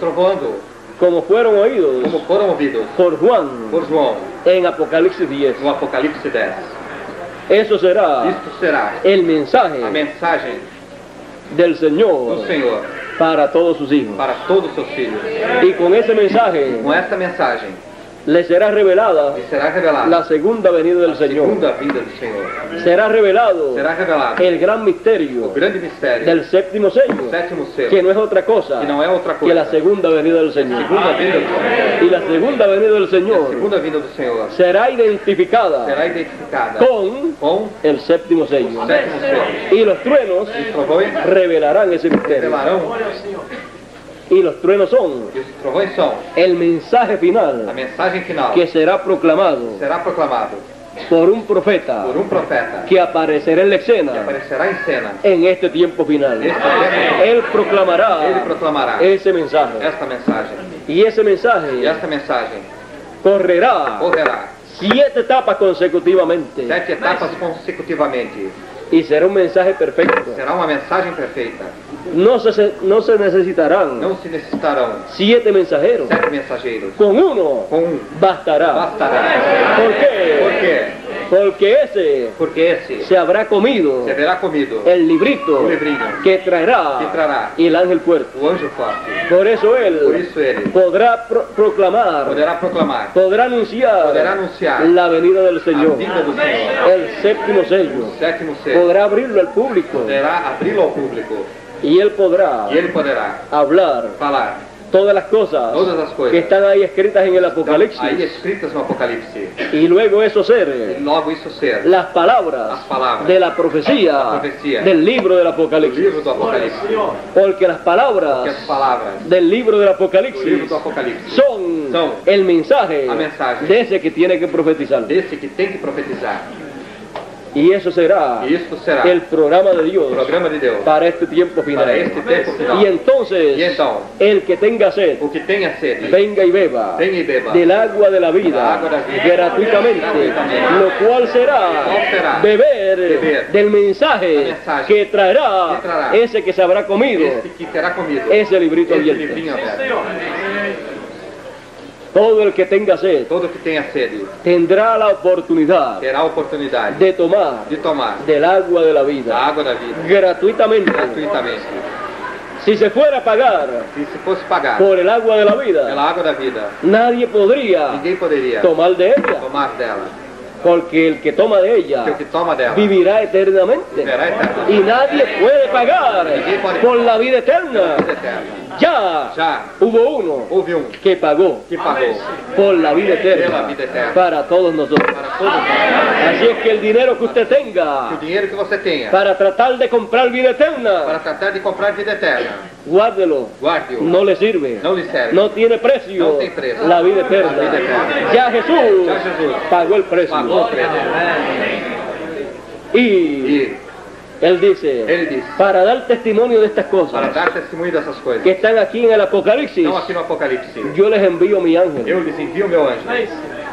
trovando como fueron oídos como foram ouvidos por Juan por João en Apocalipsis 10. no Apocalipse 10. Eso será Isto será el mensaje a mensagem del do Señor Senhor para todos sus hijos. para todos os seus filhos. Y con ese mensaje Com esta mensagem le será revelada lhe será revelada la segunda venida del a Señor. segunda vinda do Senhor. Será revelado Será revelado el gran o misterio grande mistério del séptimo sello, do sétimo selo, que no es otra cosa que não é outra que la coisa. segunda venida del Señor. Segunda vinda do Senhor. Y la segunda venida del A Señor segunda vinda do Senhor será identificada será identificada con el séptimo sello. o sétimo selo. Y los truenos Os trovões revelarán ese misterio. revelarão, Y los truenos son e os trovões são el mensaje a final mensagem final que será proclamado será proclamado por un profeta por um profeta que aparecerá en la que escena aparecerá em cena. en este tiempo final. Este tempo, Él proclamará ele proclamará ese mensaje. esta mensagem. Y ese E mensaje esta mensagem correrá correrá 7 etapas consecutivamente 7 etapas consecutivamente. y será un mensaje perfecto. Será uma mensagem perfeita. No se necesitarán Não se necessitarão 7 mensajeros. 7 mensageiros. Con uno Com um bastará. bastará. ¿Por qué? Por quê? Porque ese Porque esse se habrá comido se verá comido el librito o livrinho que traerá que trará el ángel fuerte. o anjo forte. Por eso Por él isso ele podrá proclamar, poderá proclamar, podrá anunciar poderá anunciar la venida del a Señor, vinda do Senhor. el séptimo sello. O sétimo selo Podrá abrirlo al público poderá abri-lo ao público. y él podrá E ele poderá hablar falar todas las cosas todas as coisas que están ahí escritas en el aí Apocalipsis escritas no Apocalipse. y luego eso E ser logo isso ser las palabras Las palabras de la profecía del libro del o Apocalipsis, livro do Apocalipse. porque las Que palabras as palavras del libro del do livro Apocalipsis do Apocalipse son el mensaje a mensaje de ese que tiene que profetizar. desse que tem que profetizar. Y eso será E isto será el programa de o Dios programa de Deus para este tiempo final. para este tempo final. Y entonces, E então, el que tenga sed, o que tenha sede, venga y beba venha e beba del agua de la del vida agua de la vida, gratuitamente, gratuitamente, lo cual será cual será beber del mensaje el mensaje que traerá que traerá ese que se habrá comido esse que terá comido, ese librito esse abierto. livrinho aberto. Todo el que tenga sed Todo que tenha sede tendrá la oportunidad terá a oportunidade de tomar de tomar del agua de la da vida água da vida gratuitamente. gratuitamente. Si se fuera a pagar Se fosse pagar por el agua de la vida, pela água da vida, nadie podría ninguém poderia tomar de ella, tomar dela. porque el que toma de Porque o ella que toma dela vivirá eternamente. viverá eternamente. Y nadie puede pagar por la vida eterna. Vida eterna. Ya Já hubo uno houve um que pagó que pagou por la vida pela eterna vida eterna para todos nosotros. para todos nós. Así es que el dinero que usted Que o tenga dinheiro que você tenha para tratar de comprar vida para eterna, tratar de comprar vida eterna, guárdelo. guarde-o. No le sirve. Não lhe serve. No tiene precio No tiene precio. la vida eterna. La vida eterna. Ya Jesús Ya Jesús pagó el precio. Pagou o preço. Y E él dice, ele disse, para dar testimonio de estas para cosas dar testemunho dessas coisas, que están aquí en el Apocalipsis, estão aqui no Apocalipse, yo les envío mi ángel. eu lhes envio o meu anjo.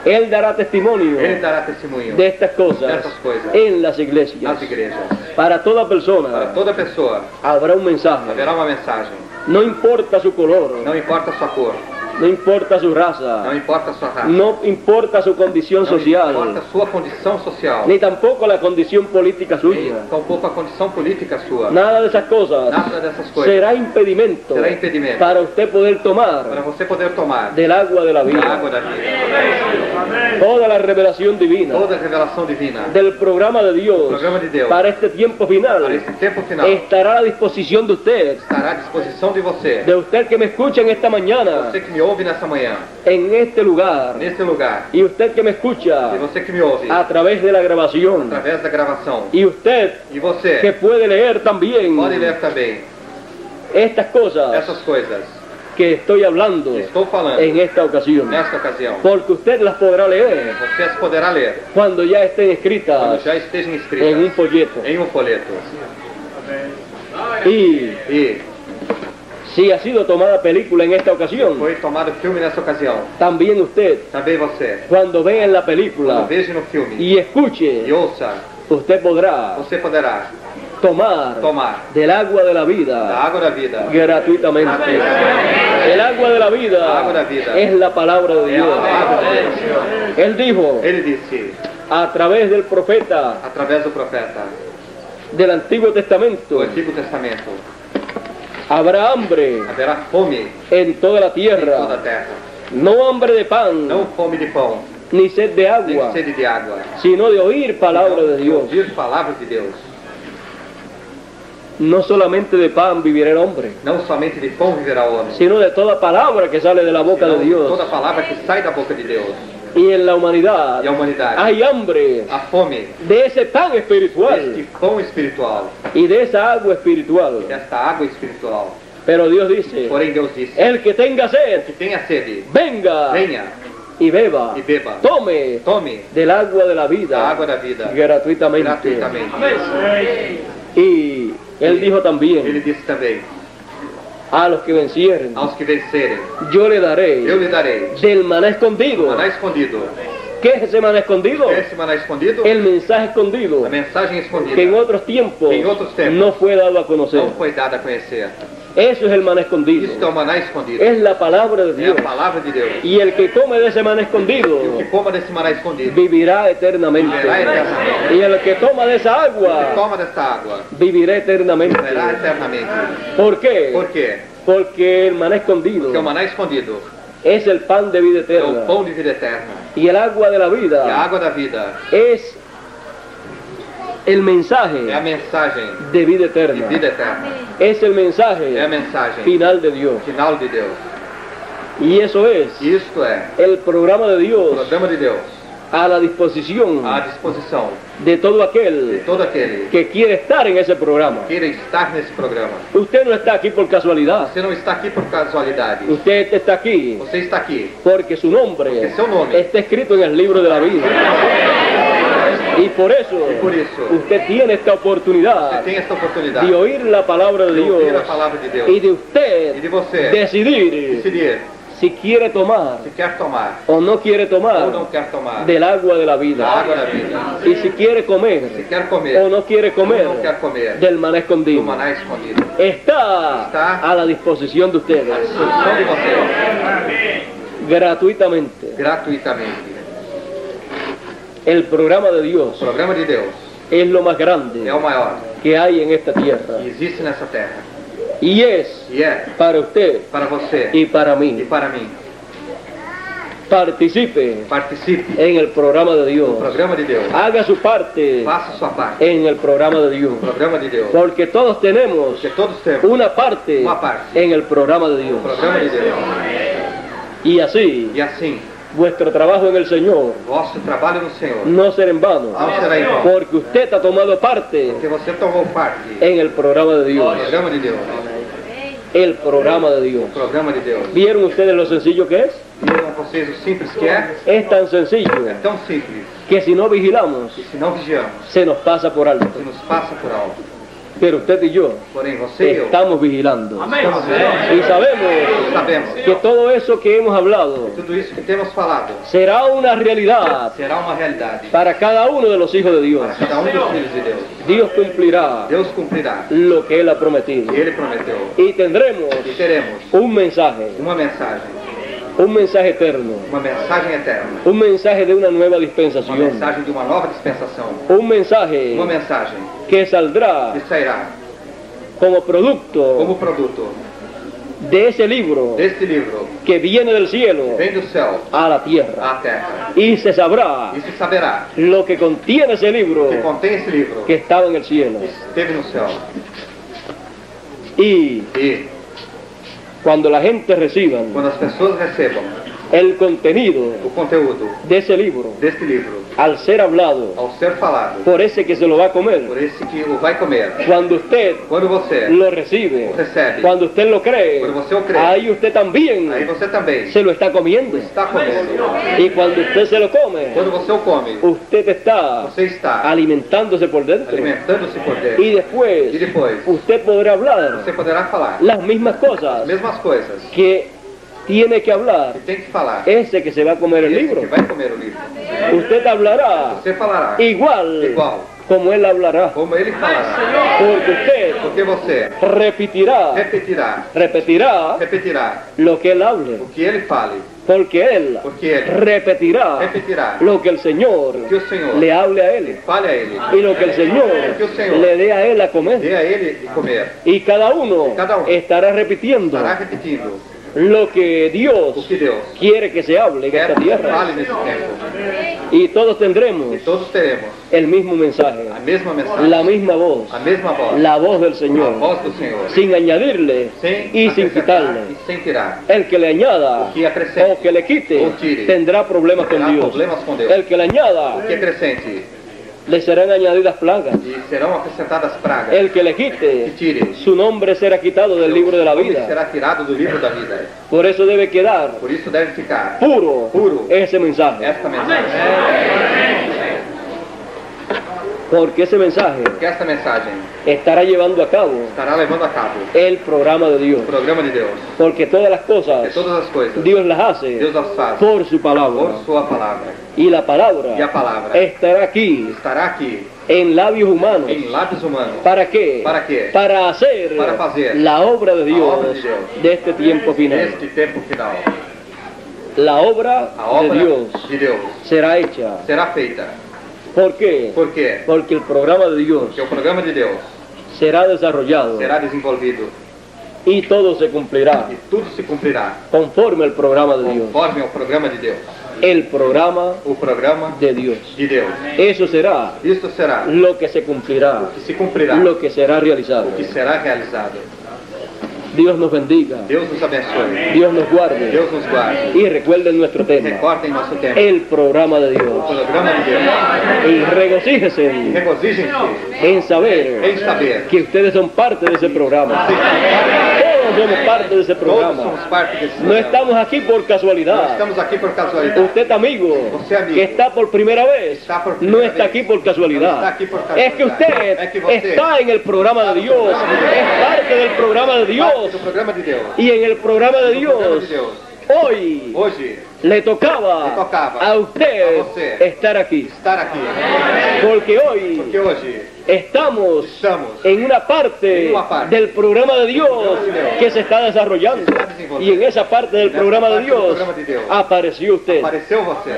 Él dará testimonio Ele dará testemunho de estas cosas dessas coisas en las iglesias. nas igrejas. Para toda Para persona toda pessoa habrá un mensaje. haverá uma mensagem. No importa su color, Não importa a sua cor, no importa su não raza, importa a sua raça, no importa su condición não importa social, a sua condição social, ni tampoco la condición política nem suya. tampouco a condição política sua. Nada de esas cosas Nada dessas coisas será impedimento será impedimento para usted poder para tomar você poder tomar del agua de la da vida. água da vida. Toda la revelación divina Toda a revelação divina del programa de Dios programa de Deus para este tiempo para final esse tempo final estará a la disposición de usted, estará à disposição de você. de usted que me escucha en esta mañana, Você que me ouve nessa manhã, en este lugar, nesse lugar, y usted que me e escucha você que me ouve a través de la grabación, através da gravação, y usted e você que puede leer también pode ler também estas cosas essas coisas que estoy hablando que estou falando en esta ocasión, nesta ocasião. porque usted las podrá leer Você as poderá ler cuando ya estén quando escritas já estejam en un escritas folleto. em um folheto. Y E si ha sido tomada película en esta ocasión, foi tomado filme nessa ocasião. también usted, Também você, cuando vea en la quando película veja no filme y escuche, e ouça, usted podrá você poderá tomar tomar del agua de la da vida água da vida. gratuitamente. El agua de la La agua de la vida vida es la palabra de É a Dios. palavra de Deus. Él dijo Ele disse, a través del profeta através do profeta del Antiguo do Testamento, Antigo Testamento, habrá hambre haverá fome en toda la em toda a tierra, terra. no hambre de pan, Não fome de pão, ni sed de nem agua, sede de água, sino de oír palabra de de Dios. ouvir palavras de Deus. No solamente de pan vivirá el hombre, Não somente de pão viverá o homem, sino de toda palabra que sale de la boca de senão Dios. toda palavra que sai da boca de Deus. Y en la humanidad E a humanidade, hay hambre a fome de ese pan deste espiritual pão espiritual, y de esa agua espiritual. desta água espiritual. Pero Dios dice, Porém Deus disse, el que tenga sed, que tenha sede, venga venha y beba, e beba. tome Tome del agua de la da vida água da vida gratuitamente. gratuitamente. Y él dijo Ele también, disse também, a los que vencieren, aos que vencerem, yo le daré eu lhe darei del maná escondido. maná escondido. ¿Qué es ese maná escondido? Esse maná escondido, El mensaje escondido, a mensagem que en escondida, otros tiempos Que en otros tiempos no fue dado a conocer. não foi dada a conhecer. Eso es el maná escondido. Isto é o maná escondido. Es la palabra de É Dios. a palavra de Deus. Y el que come de ese maná escondido E o que coma desse maná escondido vivirá eternamente. viverá eternamente. Y el que toma de esa O que agua toma desta água vivirá eternamente. viverá eternamente. ¿Por qué? Por quê? Porque el maná escondido Porque o maná escondido es el pan de vida é o eterna. pão de vida eterna. Y el agua de la E a vida água da vida es el é a mensaje mensagem de vida de eterna. vida eterna. Es el É a mensaje mensagem final de Dios. final de Deus. Y eso es Isto é el programa de o Dios programa de Deus a la disposición à disposição de todo de aquel todo aquele que quiere estar en ese programa. que queira estar nesse programa. Usted no está aquí por casualidad. Você não está aqui por casualidade. Usted está aquí Você está aqui porque su nombre porque seu nome está escrito en el libro de la vida. Y por eso por isso usted tiene esta você oportunidad tem esta oportunidade de oír la palabra de de ouvir a Dios palavra de Deus y de usted e de você decidir decidir si quiere tomar se quer tomar o no quiere ou não tomar quer tomar del agua de la da vida. água da vida. Y si quiere comer Se quer comer o no quiere ou comer não quer comer del maná do escondido. maná escondido. Está a la disposición de À ustedes disposição de você, gratuitamente. gratuitamente. El programa de O Dios programa de Deus es lo más grande é o maior que hay en esta tierra. que existe nessa terra. Y es E é para usted para você y para e mí. para mim. Participe Participe en el programa de do Dios. programa de Deus. Haga su parte Faça sua parte en el programa de Dios. do programa de Deus. Porque todos tenemos Porque todos temos una parte Una parte en el programa de Dios. o programa de Deus. Y así, E assim, vuestro trabajo en el Señor vosso trabalho no Senhor no será en vano. não será em vão. Porque usted ha tomado parte Porque você tomou parte en el programa de do Dios. programa de Deus. El programa de Dios. O programa de Deus. ¿Vieron ustedes lo sencillo que es? Viram vocês o simples que é? Es tan sencillo É tão simples que si no vigilamos, que se não vigiamos, se nos pasa por alto. se nos passa por alto. Pero usted y yo Porém, você e eu estamos vigilando. estamos Y vendo, sabemos que todo eso que hemos hablado tudo isso que temos falado será una realidad será uma realidade para cada uno de los hijos de Dios. para cada dos filhos de Deus. Dios cumplirá Deus cumprirá lo que Él ha prometido. e Ele prometeu. Y tendremos E teremos un mensaje eterno, uma mensagem eterna, un mensaje de una nueva uma dispensación, mensagem de uma nova dispensação, un mensaje uma mensagem que saldrá que sairá como producto como produto de ese libro deste livro, que viene del cielo vem do céu a la tierra. à terra. Y se sabrá E se saberá lo que contiene ese libro que contém esse livro que estaba en el cielo. esteve no céu. Y E cuando la gente reciba quando as pessoas recebam el contenido o conteúdo de ese libro, deste livro, al ser hablado ao ser falado por ese que se lo va a comer, por esse que o vai comer, cuando usted quando você lo recibe, o recebe, cuando usted lo cree, quando você o crê, ahí usted también aí você também se lo está comiendo. está comendo. Y cuando usted se lo come, Quando você o come, usted está você está alimentándose por dentro. alimentando-se por dentro. Y después E depois, usted podrá hablar você poderá falar las mismas as cosas mesmas coisas que tiene que hablar que tem que falar. ese que se va a comer el Esse libro. que vai comer o livro. Usted hablará Você falará igual como él hablará, como ele falará. porque usted Porque você repetirá repetirá lo que él hable, o que ele fale. porque él Porque ele repetirá lo que el Señor que o Senhor le hable a él fale a ele. y lo que el Señor Que o Senhor le dé a él a comer. dê a ele de comer. Y cada uno estará repitiendo Estará repetindo lo que o Dios que Deus quiere que se hable en quer esta que tierra. fale nesse tempo. Y todos tendremos E todos teremos el mismo mensaje, a mesma mensagem, la misma voz, a mesma voz, la voz del a Señor, voz do Senhor. sin añadirle Sem y sin acrescentar quitarle. e sem tirar. El que le añada O que acrescente o que le quite ou tire tendrá problemas con terá Dios. problemas com Deus. El que le añada O que acrescente le serán añadidas plagas. e serão acrescentadas pragas. El que le Que quite, tire, su nombre será quitado del libro de la nome vida. será tirado do livro da vida. Por eso debe quedar Por isso deve ficar puro ese mensaje. esta mensagem. Porque ese mensaje Porque esta mensagem estará llevando a cabo estará levando a cabo el programa de Dios. o programa de Deus. Porque todas las De cosas todas as coisas, Dios las hace Deus as faz por su palabra. por sua palavra. Y la palabra E a palavra estará aquí estará aqui en labios humanos. em lábios humanos. ¿Para qué? ¿Para qué? Para hacer Para fazer la obra de a Dios obra de Deus de este tiempo final. neste tempo final. La obra A obra de Dios de Deus será hecha. será feita. ¿Por qué? Por quê? Porque el programa de Dios Porque o programa de Deus será desarrollado será desenvolvido y todo se cumplirá e tudo se cumprirá conforme el programa de Dios. conforme ao programa de Deus. El programa O programa de Dios. de Deus. Eso será Isto será lo que se cumplirá, o que se cumprirá, lo que será realizado. o que será realizado. Dios nos bendiga, Deus nos abençoe. Dios nos guarde Deus nos guarde. y recuerden nuestro tema, Recordem nosso tempo. el programa de O Dios. programa de Deus. Y regocíjense Regozijem-se en saber em saber que ustedes son parte de ese programa. Todos somos parte de ese todos programa. somos parte desse No programa. estamos aquí por Não casualidad. estamos aqui por casualidade. Usted, amigo, Você, amigo, que está por primera vez, está por no primera está vez. aquí por No está casualidad. aquí por casualidad. Es que usted Es que usted está en el programa de Dios, es parte del programa de Parte Dios. do programa de Deus. Y en el programa de No programa de Dios, Deus. hoy Hoje, le tocaba Le tocaba a usted a você estar aquí. estar aqui. Porque hoy Porque hoje estamos estamos en una parte en una parte del programa de Dios programa de Dios que se está desarrollando. se está desenvolviendo. Y en esa parte del En esa programa de parte del Dios programa de Dios apareció usted. apareceu você.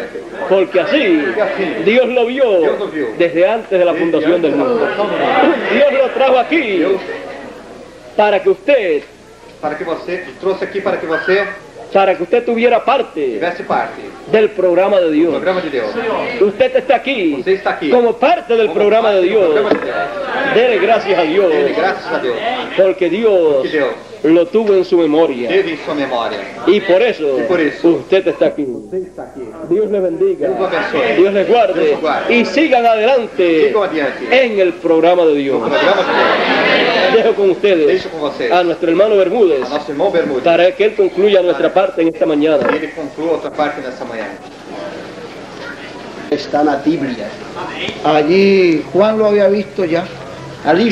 Porque así Porque así Dios lo vio Dios lo vio desde antes de la Desde fundación antes del de la mundo. fundación del mundo. Dios lo trajo aquí Deus, para que usted trouxe aqui para que você tuviera parte tivesse parte del programa de do Dios. programa de Deus. Usted está aquí Você está aqui como parte del como programa parte de do Dios. programa de Deus. Dele gracias a Dios, Dele graças a Deus. porque Dios Que Deus lo tuvo en su memoria. teve em sua memória. Y por eso Y por eso usted está aquí. Você está aqui. Dios les bendiga, Dios lo abençoe. Dios les guarde Dios los guarde. y sigan adelante Sigam adiante. en el programa de Dios. O programa de Deus. Dejo con ustedes Deixo com vocês a nuestro hermano Bermúdez a nosso irmão Bermudes. para que él concluya nuestra parte en esta mañana. E ele conclua outra parte nessa manhã. Está en la Biblia. Allí Juan lo había visto ya. Allí